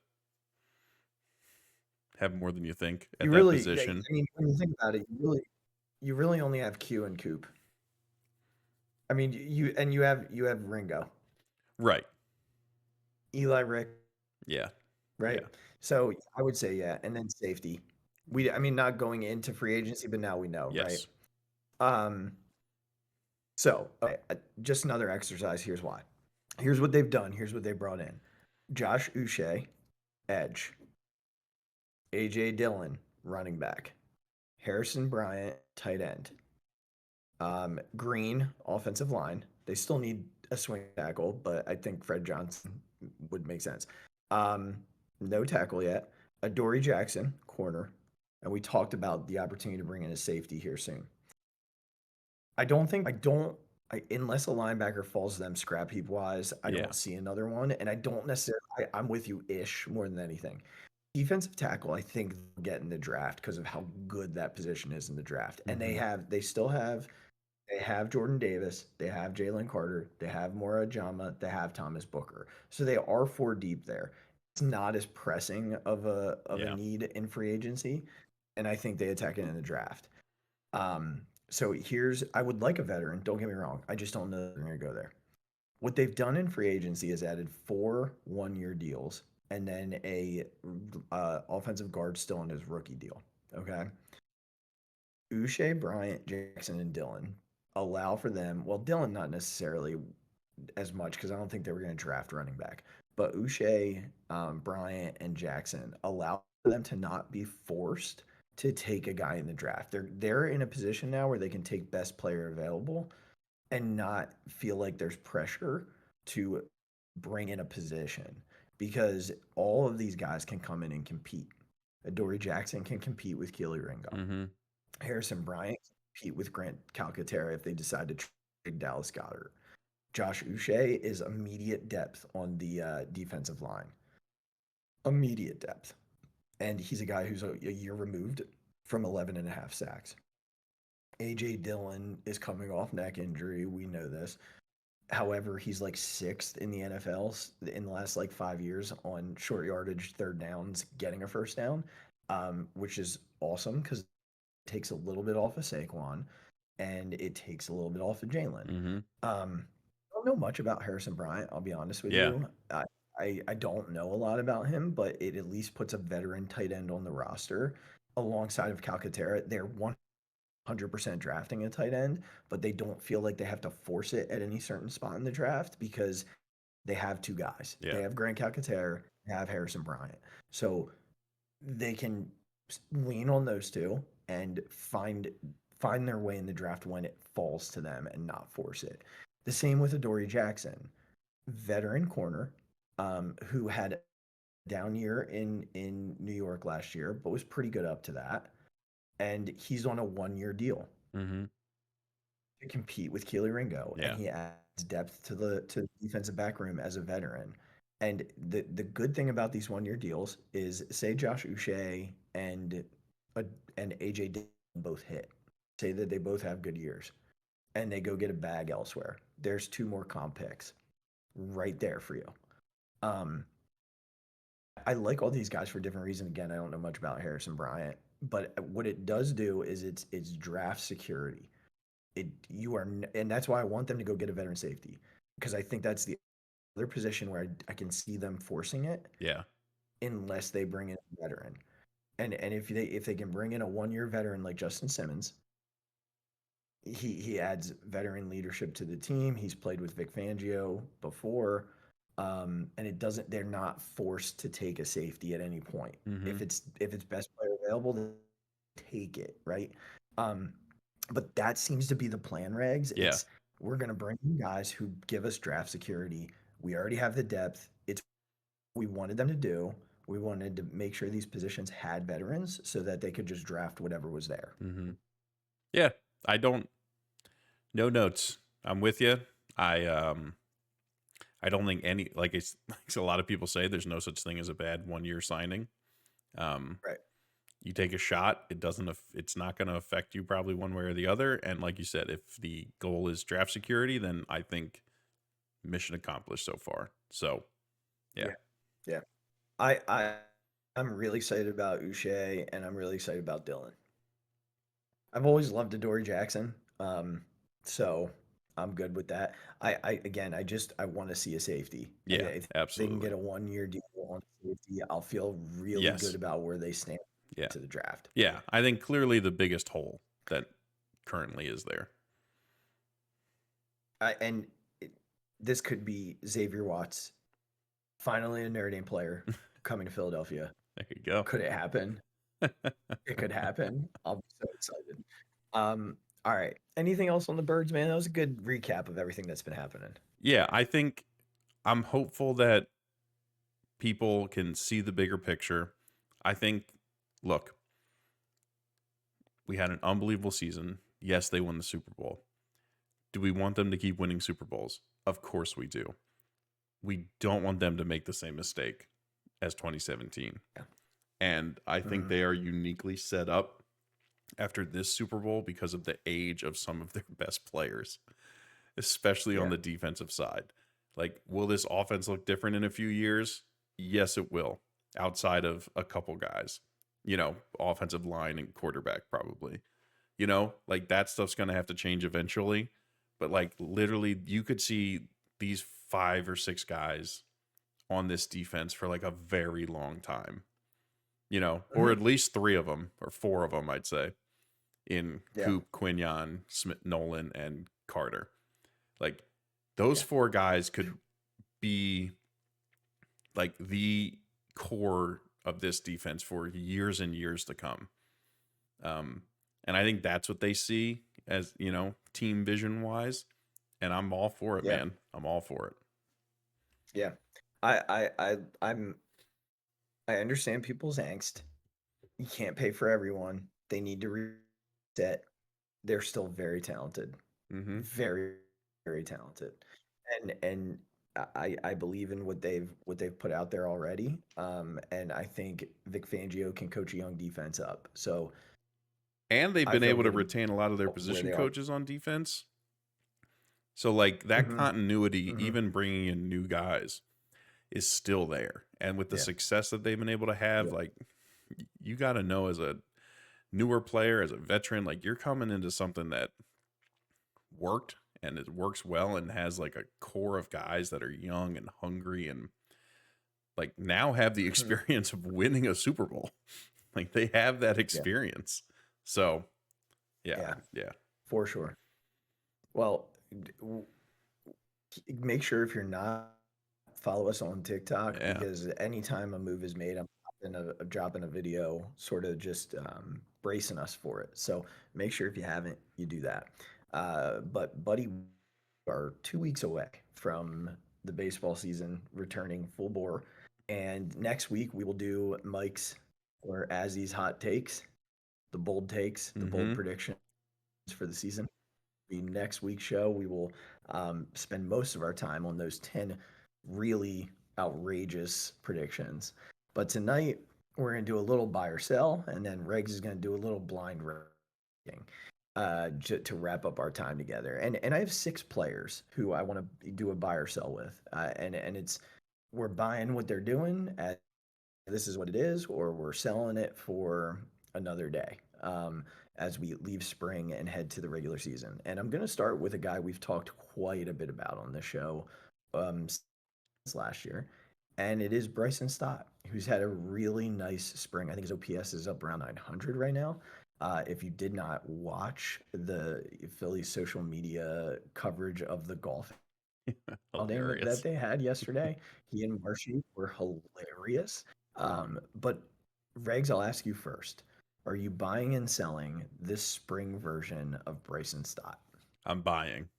have more than you think at that position. I mean, when you think about it, you really only have Q and Coop. I mean, you have Ringo, Right. Eli Rick, Yeah. right? Yeah. So I would say yeah, and then safety. I mean, not going into free agency, but now we know, Yes. right? So okay, just another exercise. Here's why. Here's what they've done. Here's what they brought in: Josh Uche, edge; AJ Dillon, running back; Harrison Bryant, tight end; Green, offensive line. They still need a swing tackle, but I think Fred Johnson would make sense. No tackle yet. Adoree Jackson, corner. And we talked about the opportunity to bring in a safety here soon. Unless a linebacker falls to them scrap heap wise, I Yeah. don't see another one. And I don't necessarily, I'm with you ish more than anything. Defensive tackle, I think they'll get in the draft because of how good that position is in the draft. And they have Jordan Davis, they have Jalen Carter, they have Mora Jama, they have Thomas Booker. So they are 4 deep there. It's not as pressing of a need in free agency, and I think they attack it in the draft. So I would like a veteran, don't get me wrong. I just don't know they're going to go there. What they've done in free agency is added 4 one-year deals and then a offensive guard still in his rookie deal. Okay. Uche, Bryant, Jackson, and Dillon allow for them. Well, Dillon not necessarily as much because I don't think they were going to draft running back. But Uche, Bryant, and Jackson allow for them to not be forced to take a guy in the draft. They're in a position now where they can take best player available and not feel like there's pressure to bring in a position because all of these guys can come in and compete. Adoree Jackson can compete with Keely Ringo. Mm-hmm. Harrison Bryant can compete with Grant Calcaterra if they decide to trade Dallas Goedert. Josh Uche is immediate depth on the defensive line. Immediate depth. And he's a guy who's a year removed from 11.5 sacks. AJ Dillon is coming off neck injury. We know this. However, he's like 6th in the NFL in the last 5 years on short yardage, third downs, getting a first down, which is awesome because it takes a little bit off of Saquon and it takes a little bit off of Jalen. Mm-hmm. I don't know much about Harrison Bryant, I'll be honest with you. I don't know a lot about him, but it at least puts a veteran tight end on the roster alongside of Calcaterra. They're 100% drafting a tight end, but they don't feel like they have to force it at any certain spot in the draft because they have 2 guys. Yeah. They have Grant Calcaterra, they have Harrison Bryant. So they can lean on those 2 and find their way in the draft when it falls to them and not force it. The same with Adoree Jackson, veteran corner, who had a down year in New York last year, but was pretty good up to that. And he's on a 1-year deal to compete with Keely Ringo. Yeah. And he adds depth to the defensive back room as a veteran. And the good thing about these 1-year deals is, say Josh Uche and AJ Dillon both hit. Say that they both have good years and they go get a bag elsewhere. There's 2 more comp picks right there for you. I like all these guys for different reasons. Again, I don't know much about Harrison Bryant, but what it does do is it's draft security. And that's why I want them to go get a veteran safety, because I think that's the other position where I can see them forcing it. Yeah. Unless they bring in a veteran, and if they can bring in a 1-year veteran like Justin Simmons, he adds veteran leadership to the team. He's played with Vic Fangio before. And they're not forced to take a safety at any point. Mm-hmm. If it's best player available, then take it, right? But that seems to be the plan, Regs. Yeah. We're gonna bring in guys who give us draft security. We already have the depth. It's what we wanted them to do. We wanted to make sure these positions had veterans so that they could just draft whatever was there. Mm-hmm. Yeah. I don't No notes. I'm with you. I don't think like a lot of people say, there's no such thing as a bad 1-year signing. Right. You take a shot, it's not going to affect you probably one way or the other. And like you said, if the goal is draft security, then I think mission accomplished so far. So, yeah. Yeah. I'm really excited about Uche, and I'm really excited about Dylan. I've always loved Adoree Jackson, so I'm good with that. I want to see a safety. Yeah, If they can absolutely. get a 1-year deal on safety, I'll feel really Yes. good about where they stand Yeah. to the draft. Yeah, I think clearly the biggest hole that currently is there. This could be Xavier Watts, finally a Notre Dame player coming to Philadelphia. There you go. Could it happen? It could happen. I'll be so excited. All right. Anything else on the Birds, man? That was a good recap of everything that's been happening. Yeah, I think I'm hopeful that people can see the bigger picture. I think, look, we had an unbelievable season. Yes, they won the Super Bowl. Do we want them to keep winning Super Bowls? Of course we do. We don't want them to make the same mistake as 2017. Yeah. And I think they are uniquely set up after this Super Bowl because of the age of some of their best players, especially on the defensive side. Like, will this offense look different in a few years? Yes, it will. Outside of a couple guys, offensive line and quarterback probably, like that stuff's going to have to change eventually. But like literally you could see these 5 or 6 guys on this defense for like a very long time, or at least 3 of them or 4 of them, I'd say, in Coop, Quinion, Smith, Nolan, and Carter. Like those 4 guys could be like the core of this defense for years and years to come. And I think that's what they see as, team vision wise. And I'm all for it, man. I'm all for it. Yeah. I understand people's angst. You can't pay for everyone. They need to reset. They're still very talented. Mm-hmm. Very, very talented. And I believe in what they've put out there already. And I think Vic Fangio can coach a young defense up. So, and they've been able to retain a lot of their position coaches on defense. So like that continuity, even bringing in new guys, is still there. And with the success that they've been able to have, like you got to know as a newer player, as a veteran, like you're coming into something that worked and it works well and has like a core of guys that are young and hungry and like now have the experience of winning a Super Bowl. Like they have that experience. So yeah, for sure. Well, make sure if you're not, follow us on TikTok because anytime a move is made, I'm dropping a video sort of just bracing us for it. So make sure if you haven't, you do that. But Buddy, we are 2 weeks away from the baseball season returning full bore. And next week we will do Mike's or Azzy's hot takes, the bold takes, the bold predictions for the season. The next week's show, we will spend most of our time on those 10 really outrageous predictions. But tonight, we're going to do a little buy or sell, and then Regz is going to do a little blind ranking to wrap up our time together. And I have 6 players who I want to do a buy or sell with. And it's we're buying what they're doing, at this is what it is, or we're selling it for another day. As we leave spring and head to the regular season. And I'm going to start with a guy we've talked quite a bit about on the show since last year, and it is Bryson Stott, who's had a really nice spring. I think his OPS is up around 900 right now. If you did not watch the Phillies social media coverage of the golf outing that they had yesterday, he and Marshy were hilarious. But Regz, I'll ask you first. Are you buying and selling this spring version of Bryson Stott? I'm buying.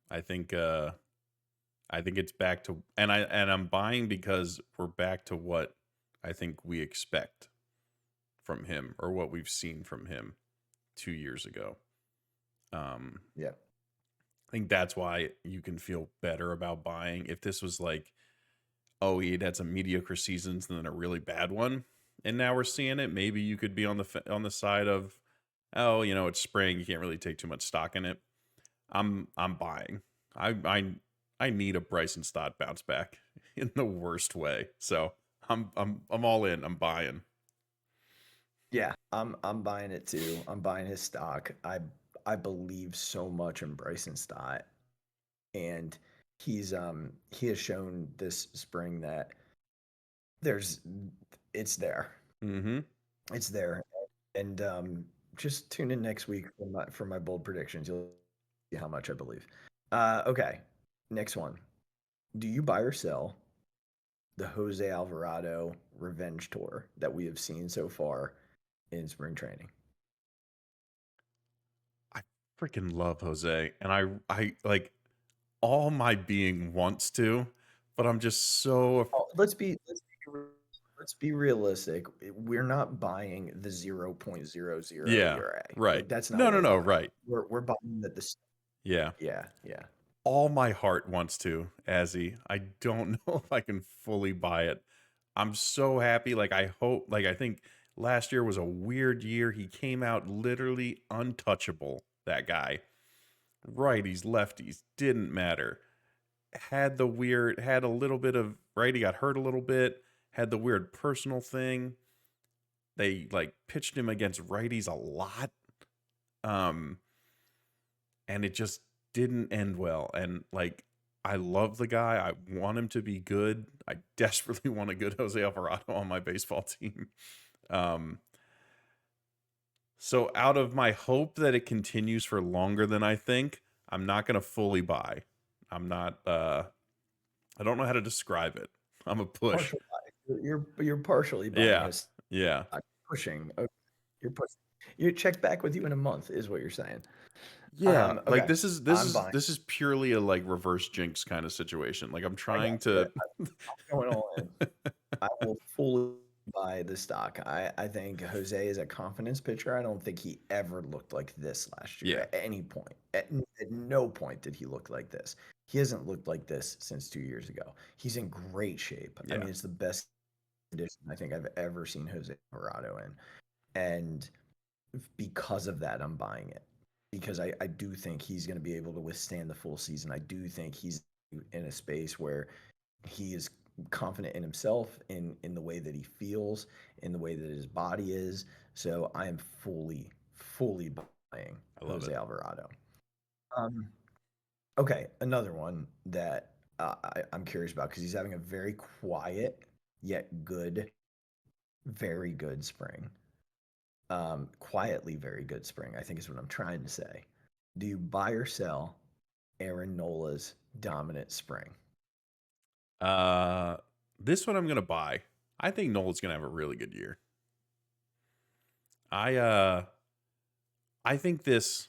I think it's back to and I'm buying because we're back to what I think we expect from him or what we've seen from him 2 years ago. Yeah. I think that's why you can feel better about buying. If this was like, oh, he'd had some mediocre seasons and then a really bad one, and now we're seeing it, maybe you could be on the side of, oh, it's spring, you can't really take too much stock in it. I'm buying. I need a Bryson Stott bounce back in the worst way. So I'm all in. I'm buying. Yeah, I'm buying it too. I'm buying his stock. I believe so much in Bryson Stott, and he has shown this spring that there's it's there. Mm-hmm. It's there. And just tune in next week for my bold predictions. You'll see how much I believe. Okay, next one. Do you buy or sell the Jose Alvarado revenge tour that we have seen so far in spring training? I freaking love Jose, and I like all my being wants to, but I'm just so Oh, let's be realistic. We're not buying the 0.00 yeah, ERA. right. Like that's not No, what no, we're no, buying. right. We're buying that this. Yeah. Yeah, yeah. All my heart wants to, Azzy. I don't know if I can fully buy it. I'm so happy. Like I hope, like I think last year was a weird year. He came out literally untouchable, that guy. Righties, lefties, didn't matter. Had a little bit of right, he got hurt a little bit, had the weird personal thing. They like pitched him against righties a lot. Um, and it just didn't end well. And like, I love the guy. I want him to be good. I desperately want a good Jose Alvarado on my baseball team. Um, so out of my hope that it continues for longer than I think, I'm not going to fully buy. I'm not, I don't know how to describe it. I'm a push. Partial buy. You're partially buying Yeah. his Yeah. stock, pushing. Okay. You're pushing. You check back with you in a month is what you're saying. Yeah, like Okay. this is I'm buying. this is purely a like reverse jinx kind of situation. Like I'm I trying got you. to I'm going all in. I will fully buy the stock. I think Jose is a confidence pitcher. I don't think he ever looked like this last year Yeah. at any point. At no point did he look like this. He hasn't looked like this since 2 years ago. He's in great shape. I Yeah. mean, it's the best condition I think I've ever seen Jose Alvarado in. And because of that, I'm buying it. Because I do think he's going to be able to withstand the full season. I do think he's in a space where he is confident in himself, in the way that he feels, in the way that his body is. So I am fully buying I love Jose it. Alvarado. Okay, another one that I'm curious about because he's having a very quiet yet good, very good spring. Quietly very good spring, I think is what I'm trying to say. Do you buy or sell Aaron Nola's dominant spring? This one I'm gonna buy. I think Nolan's gonna have a really good year. I think this.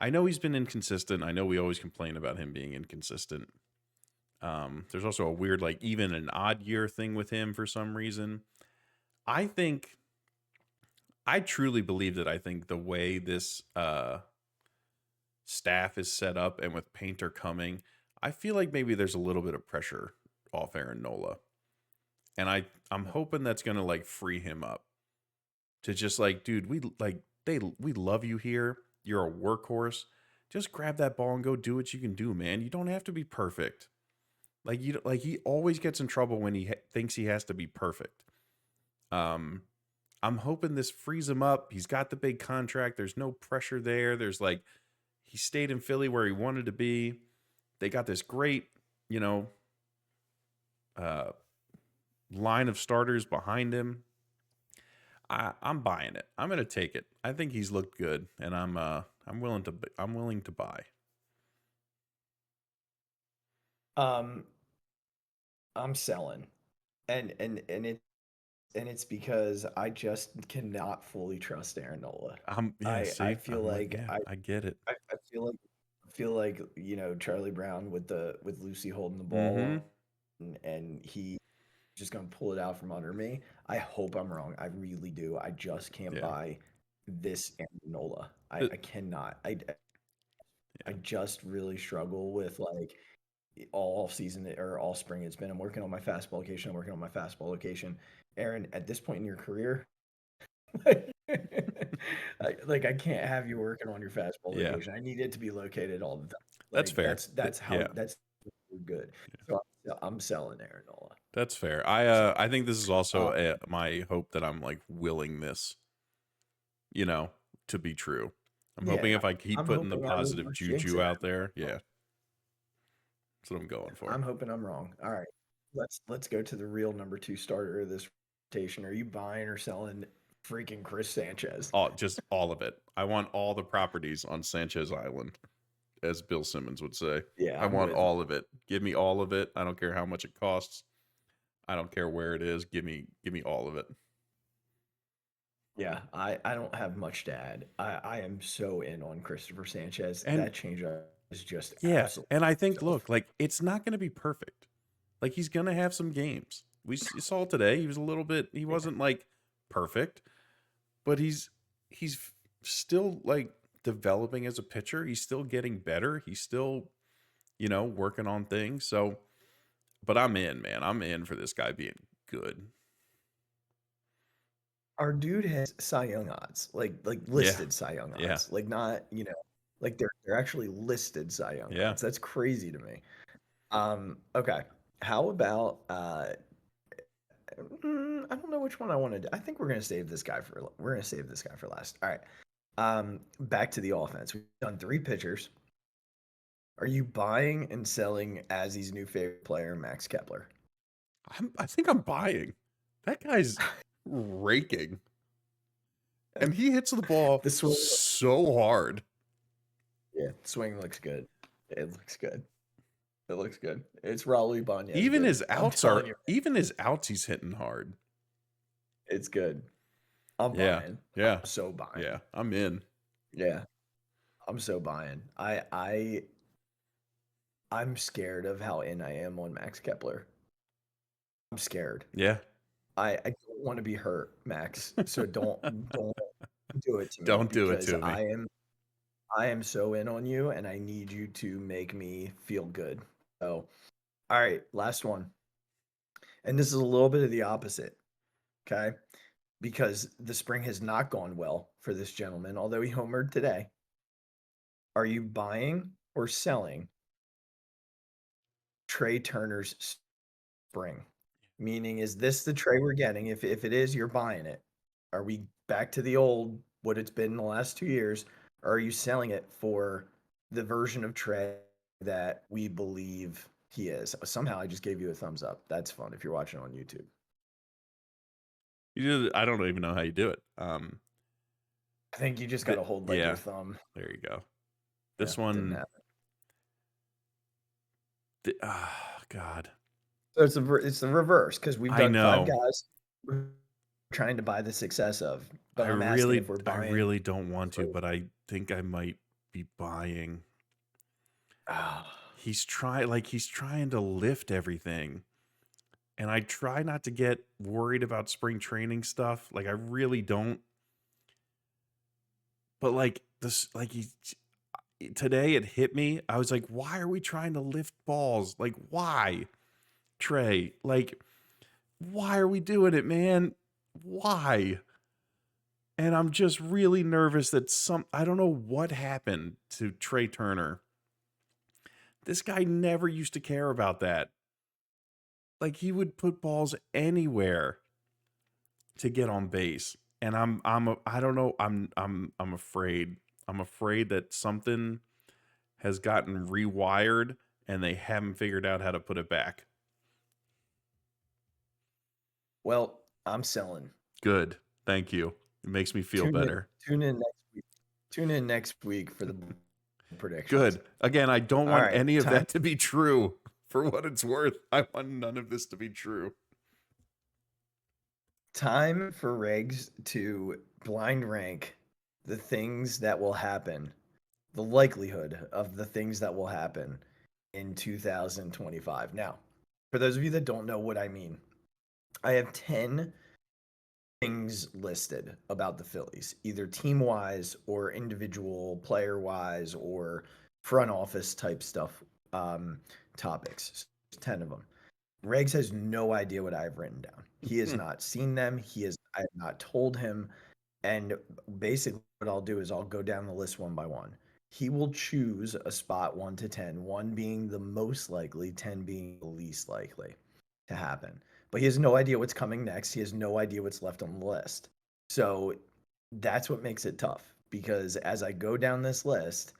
I know he's been inconsistent. I know we always complain about him being inconsistent. There's also a weird, like, even an odd year thing with him for some reason. I truly believe that I think the way this staff is set up and with Painter coming, I feel like maybe there's a little bit of pressure off Aaron Nola. And I'm hoping that's gonna like free him up to just like, dude, we love you here. You're a workhorse. Just grab that ball and go do what you can do, man. You don't have to be perfect. Like he always gets in trouble when he thinks he has to be perfect. I'm hoping this frees him up. He's got the big contract. There's no pressure there. There's like he stayed in Philly where he wanted to be. They got this great, line of starters behind him. I'm buying it. I'm gonna take it. I think he's looked good, and I'm willing to buy. I'm selling, and it's because I just cannot fully trust Aaron Nola. I feel like I get it. I feel like Charlie Brown with Lucy holding the Mm-hmm. ball, and he just gonna pull it out from under me. I hope I'm wrong. I really do. I just can't Yeah. buy this Aaron Nola. I cannot. I just really struggle with like all season or all spring. It's been I'm working on my fastball location. I'm working on my fastball location. Aaron, at this point in your career, I can't have you working on your fastball Yeah. location. I need it to be located all the time. That's fair. That's how Yeah. that's good. So I'm selling Aaron Nola. That's fair. I think this is also my hope that I'm like willing this, to be true. I'm hoping if I keep I'm putting the hoping I won't positive jinx juju it. out there, yeah. That's what I'm going for. I'm hoping I'm wrong. All right. Let's go to the real number 2 starter of this rotation. Are you buying or selling freaking Chris Sanchez? Just all of it. I want all the properties on Sanchez Island, as Bill Simmons would say. Yeah, I want all of it. Give me all of it. I don't care how much it costs. I don't care where it is. Give me all of it. Yeah, I don't have much to add. I am so in on Christopher Sanchez. And that changeup is just and I think look, like it's not going to be perfect. Like he's going to have some games. We saw today he was a little bit. He wasn't like perfect, but he's still like developing as a pitcher. He's still getting better. He's still working on things. So, but I'm in, man. I'm in for this guy being good. Our dude has Cy Young odds, like listed Cy Young odds, like not like they're actually listed Cy Young odds. That's crazy to me. Okay, how about I don't know which one I want to do. I think we're gonna save this guy for last. All right, back to the offense. We've done 3 pitchers. Are you buying and selling Azzy's new favorite player, Max Kepler? I think I'm buying. That guy's raking. And he hits the ball so hard. Yeah, the swing looks good. It looks good. It's Raul Ibanez. Even his outs he's hitting hard. It's good. I'm buying. Yeah. I'm so buying. Yeah, I'm in. Yeah. I'm so buying. I'm scared of how in I am on Max Kepler. I'm scared. Yeah. I don't want to be hurt, Max. So don't do it to me. Don't do it to me. I am so in on you, and I need you to make me feel good. So, all right, last one. And this is a little bit of the opposite, okay? Because the spring has not gone well for this gentleman, although he homered today. Are you buying or selling Trey Turner's spring? Meaning, is this the Trey we're getting? If it is, you're buying it. Are we back to the old, what it's been in the last 2 years? Or are you selling it for the version of Trey that we believe he is? Somehow I just gave you a thumbs up. That's fun if you're watching on YouTube. You did it. I don't even know how you do it. I think you just got to hold your thumb. There you go. This one. God. So it's the reverse because we've done 5 guys we're trying to buy the success of. But I'm asking if we're buying. I really don't want to, but I think I might be buying. He's trying to lift everything. And I try not to get worried about spring training stuff. Like I really don't. But like this, like today it hit me. I was like, why are we trying to lift balls? Like, why? Trey, like, why are we doing it, man? Why? And I'm just really nervous that I don't know what happened to Trey Turner. This guy never used to care about that. Like he would put balls anywhere to get on base. And I don't know. I'm afraid. I'm afraid that something has gotten rewired and they haven't figured out how to put it back. Well, I'm selling. Good. Thank you. It makes me feel better. Tune in next week for the predictions. Good. Again, I don't want any of that to be true. For what it's worth, I want none of this to be true. Time for Regz to blind rank the things that will happen, the likelihood of the things that will happen in 2025. Now, for those of you that don't know what I mean, I have 10 things listed about the Phillies, either team wise or individual player wise or front office type stuff, topics. So there's 10 of them. Regz has no idea what I've written down. He has not seen them. I have not told him. And basically, what I'll do is I'll go down the list one by one. He will choose a spot 1 to 10, 1 being the most likely, 10 being the least likely to happen. But he has no idea what's coming next. He has no idea what's left on the list. So that's what makes it tough, because as I go down this list,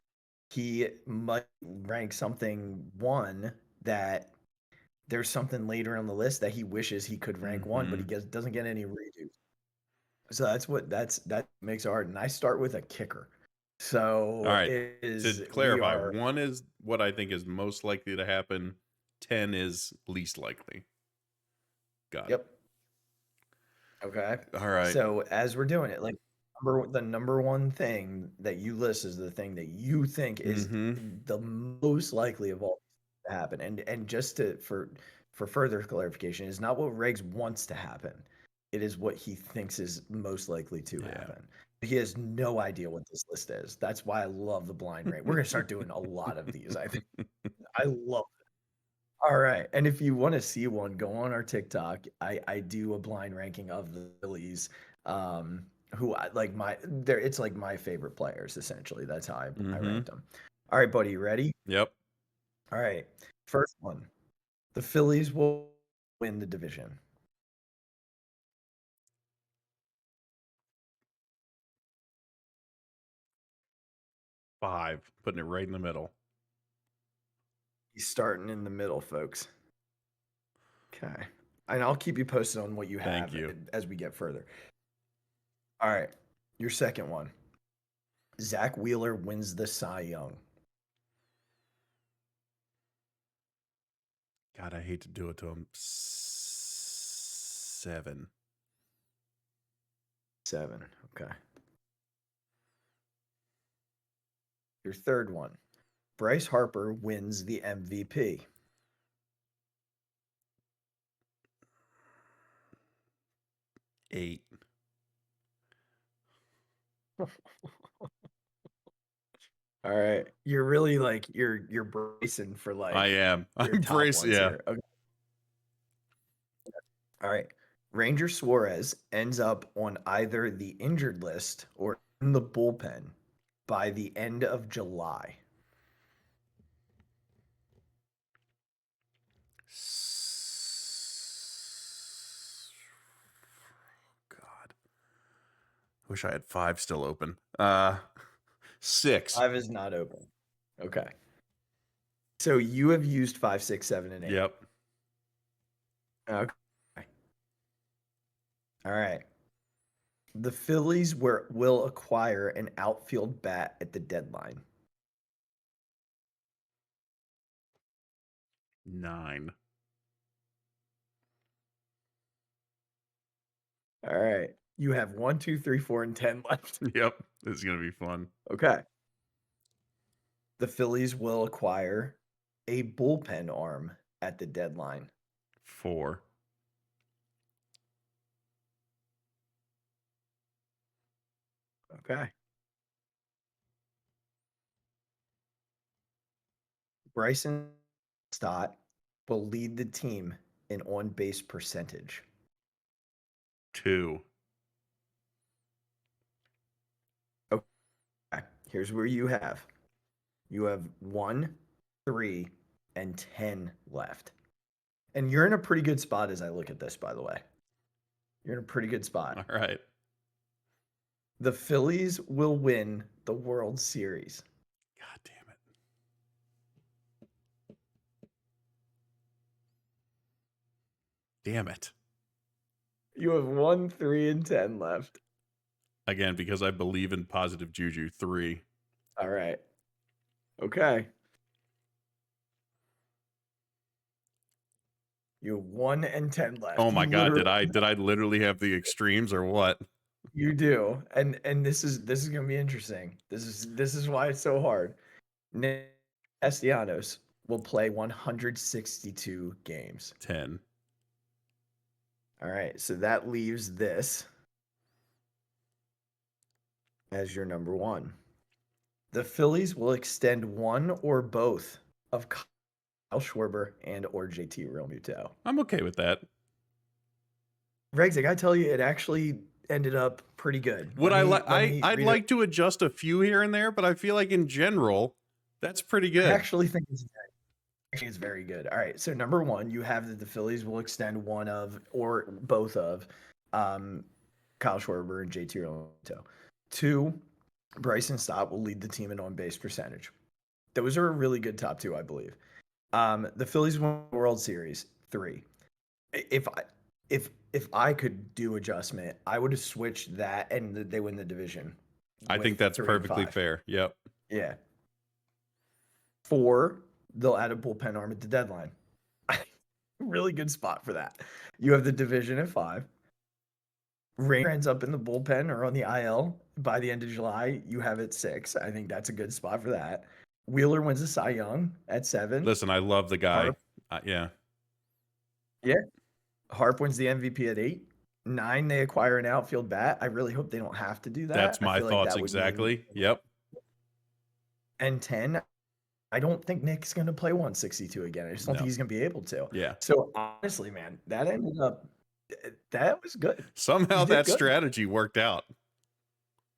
he might rank something 1 that there's something later on the list that he wishes he could rank 1, but he doesn't get any redos. So that makes it hard. And I start with a kicker. So All right. to clarify, 1 is what I think is most likely to happen. 10 is least likely. Got it. Yep. Okay. All right. So as we're doing it, like the number 1 thing that you list is the thing that you think is the most likely of all to happen. And just for further clarification, is not what Regz wants to happen. It is what he thinks is most likely to happen. He has no idea what this list is. That's why I love the blind rate. We're gonna start doing a lot of these. I think I love it. All right, and if you want to see one, go on our TikTok. I do a blind ranking of the Phillies, who I like it's like my favorite players essentially. That's how I ranked them. All right, buddy, you ready? Yep. All right, first one. The Phillies will win the division. 5, putting it right in the middle. He's starting in the middle, folks. Okay. And I'll keep you posted on what you have as we get further. All right. Your second one. Zach Wheeler wins the Cy Young. God, I hate to do it to him. 7. 7. Okay. Your third one. Bryce Harper wins the MVP. 8. All right. You're really like you're bracing for like I am. I'm bracing. Yeah. Okay. All right. Ranger Suarez ends up on either the injured list or in the bullpen by the end of July. God. Wish I had 5 still open. 6. 5 is not open. Okay. So you have used 5, 6, 7, and 8. Yep. Okay. All right. The Phillies will acquire an outfield bat at the deadline. 9. All right. You have 1, 2, 3, 4, and 10 left. Yep. This is going to be fun. Okay. The Phillies will acquire a bullpen arm at the deadline. 4. Okay. Bryson Stott will lead the team in on-base percentage. 2. Okay. Here's where you have 1, 3, and 10 left. And you're in a pretty good spot as I look at this, by the way. You're in a pretty good spot. All right. The Phillies will win the World Series. God damn it. Damn it. You have 1, 3, and 10 left. Again, because I believe in positive juju. 3. All right. Okay. You have 1 and 10 left. Oh my God. Did I literally have the extremes or what? You do. And this is gonna be interesting. This is why it's so hard. Nick Castellanos will play 162 games. 10. All right. So that leaves this. as your number one. The Phillies will extend one or both of Kyle Schwarber and or JT Realmuto. I'm okay with that. Regs, I gotta tell you, it actually ended up pretty good. Would I like? Let me I'd read like to adjust a few here and there, but I feel like in general, that's pretty I good. actually think it's very good. All right, so number one, you have that the Phillies will extend one of or both of Kyle Schwarber and JT Realmuto. Two, Bryson Stott will lead the team in on-base percentage. Those are a really good top two, I believe. The Phillies won the World Series 3. If I could do adjustment, I would have switched that and they win the division. I think that's perfectly fair. Yep. Yeah. 4, they'll add a bullpen arm at the deadline. Really good spot for that. You have the division at 5. Rainer ends up in the bullpen or on the IL by the end of July. You have it 6. I think that's a good spot for that. Wheeler wins the Cy Young at 7. Listen, I love the guy. Harp. Yeah. Harp wins the MVP at 8. 9, they acquire an outfield bat. I really hope they don't have to do that. That's I my feel like thoughts that would mean- exactly. Yep. And 10, I don't think Nick's going to play 162 again. I just don't No. think he's going to be able to. Yeah. So honestly, man, that ended up that was good. Somehow You did that good. strategy worked out.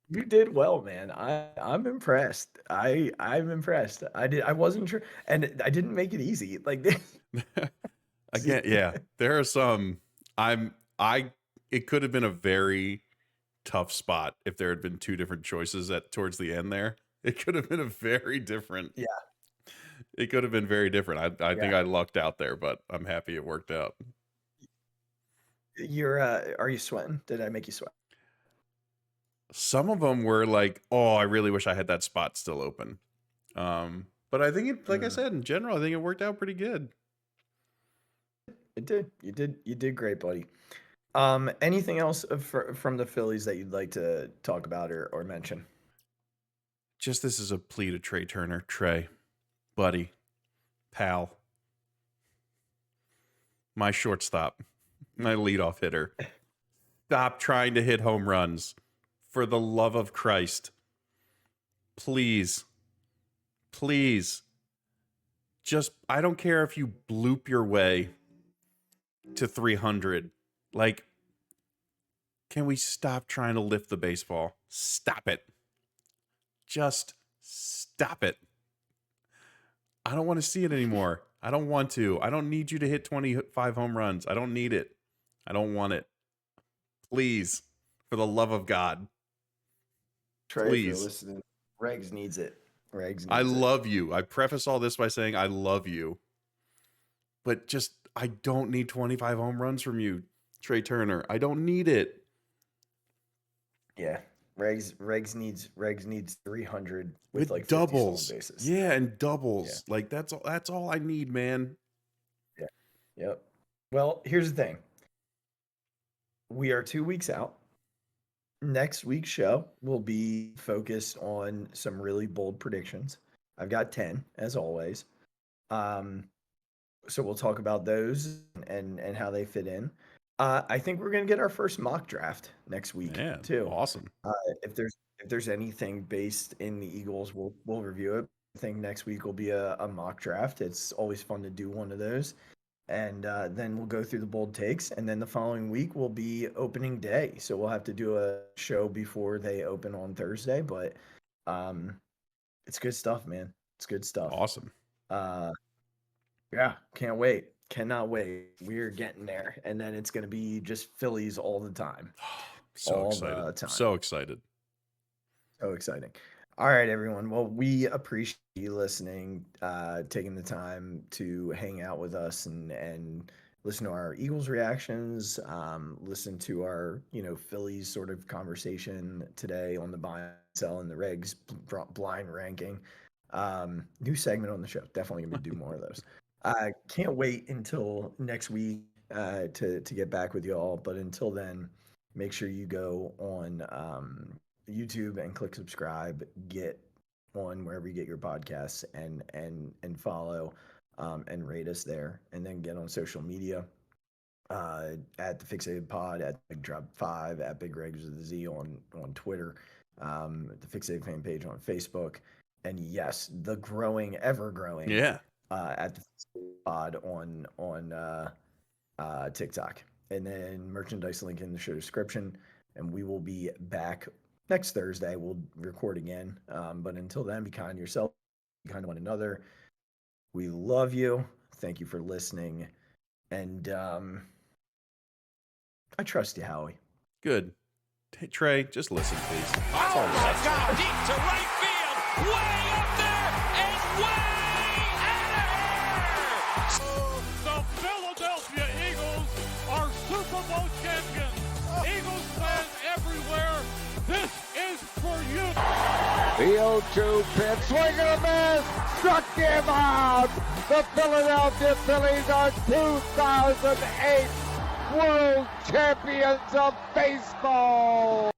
You did well, man. I'm impressed. I'm impressed. I wasn't sure, and I didn't make it easy. Like Again, yeah. There are some it could have been a very tough spot if there had been two different choices towards the end there. It could have been a very different. Yeah. It could have been very different. I think I lucked out there, but I'm happy it worked out. Are you sweating? Did I make you sweat? Some of them were like, oh, I really wish I had that spot still open. But I think it, like I said, in general, I think it worked out pretty good. It did. You did great, buddy. Anything else from the Phillies that you'd like to talk about or mention? Just this is a plea to Trey Turner. Trey, buddy, pal, my shortstop, my leadoff hitter. Stop trying to hit home runs. For the love of Christ. Please. Please. Just, I don't care if you bloop your way to 300. Like, can we stop trying to lift the baseball? Stop it. Just stop it. I don't want to see it anymore. I don't want to. I don't need you to hit 25 home runs. I don't need it. I don't want it. Please, for the love of God. Trey, Please. if you're listening, Regz needs it. I love you. I preface all this by saying I love you. But just, I don't need 25 home runs from you, Trey Turner. I don't need it. Yeah. Regz needs 300 with like 50 doubles. stolen bases. Yeah, and doubles. Yeah. Like that's all I need, man. Yeah. Yep. Well, here's the thing. We are 2 weeks out. Next week's show will be focused on some really bold predictions. I've got 10 as always. So we'll talk about those and how they fit in. I think we're gonna get our first mock draft next week too. Awesome. If there's anything based in the Eagles, we'll review it. I think next week will be a mock draft. It's always fun to do one of those. And then we'll go through the bold takes. And then the following week will be opening day. So we'll have to do a show before they open on Thursday. But it's good stuff, man. It's good stuff. Awesome. Yeah, can't wait. Cannot wait. We're getting there. And then it's going to be just Phillies all the time. So excited. So excited. So exciting. All right, everyone. Well, we appreciate you listening, taking the time to hang out with us and listen to our Eagles reactions, listen to our, Phillies sort of conversation today on the buy and sell and the Regs blind ranking. New segment on the show. Definitely going to do more of those. Can't wait until next week to get back with you all. But until then, make sure you go on YouTube and click subscribe, get on wherever you get your podcasts and follow and rate us there, and then get on social media at the Phixated Pod, at Big Drop 5, at Big Regz with a Z on Twitter. the Phixated fan page on Facebook, and yes, the ever growing, at the Phixated Pod on TikTok, and then merchandise link in the show description. And we will be back next Thursday. We'll record again, but until then, be kind to yourself, be kind to one another. We love you. Thank you for listening, and I trust you, Howie. Good. Hey, Trey, just listen, please. That's gone deep to right field, way up there and way out of here. The Philadelphia Eagles are Super Bowl champions. Eagles fans everywhere, this is for you. The 0-2 pitch, swing and a miss, struck him out. The Philadelphia Phillies are 2008 World Champions of Baseball.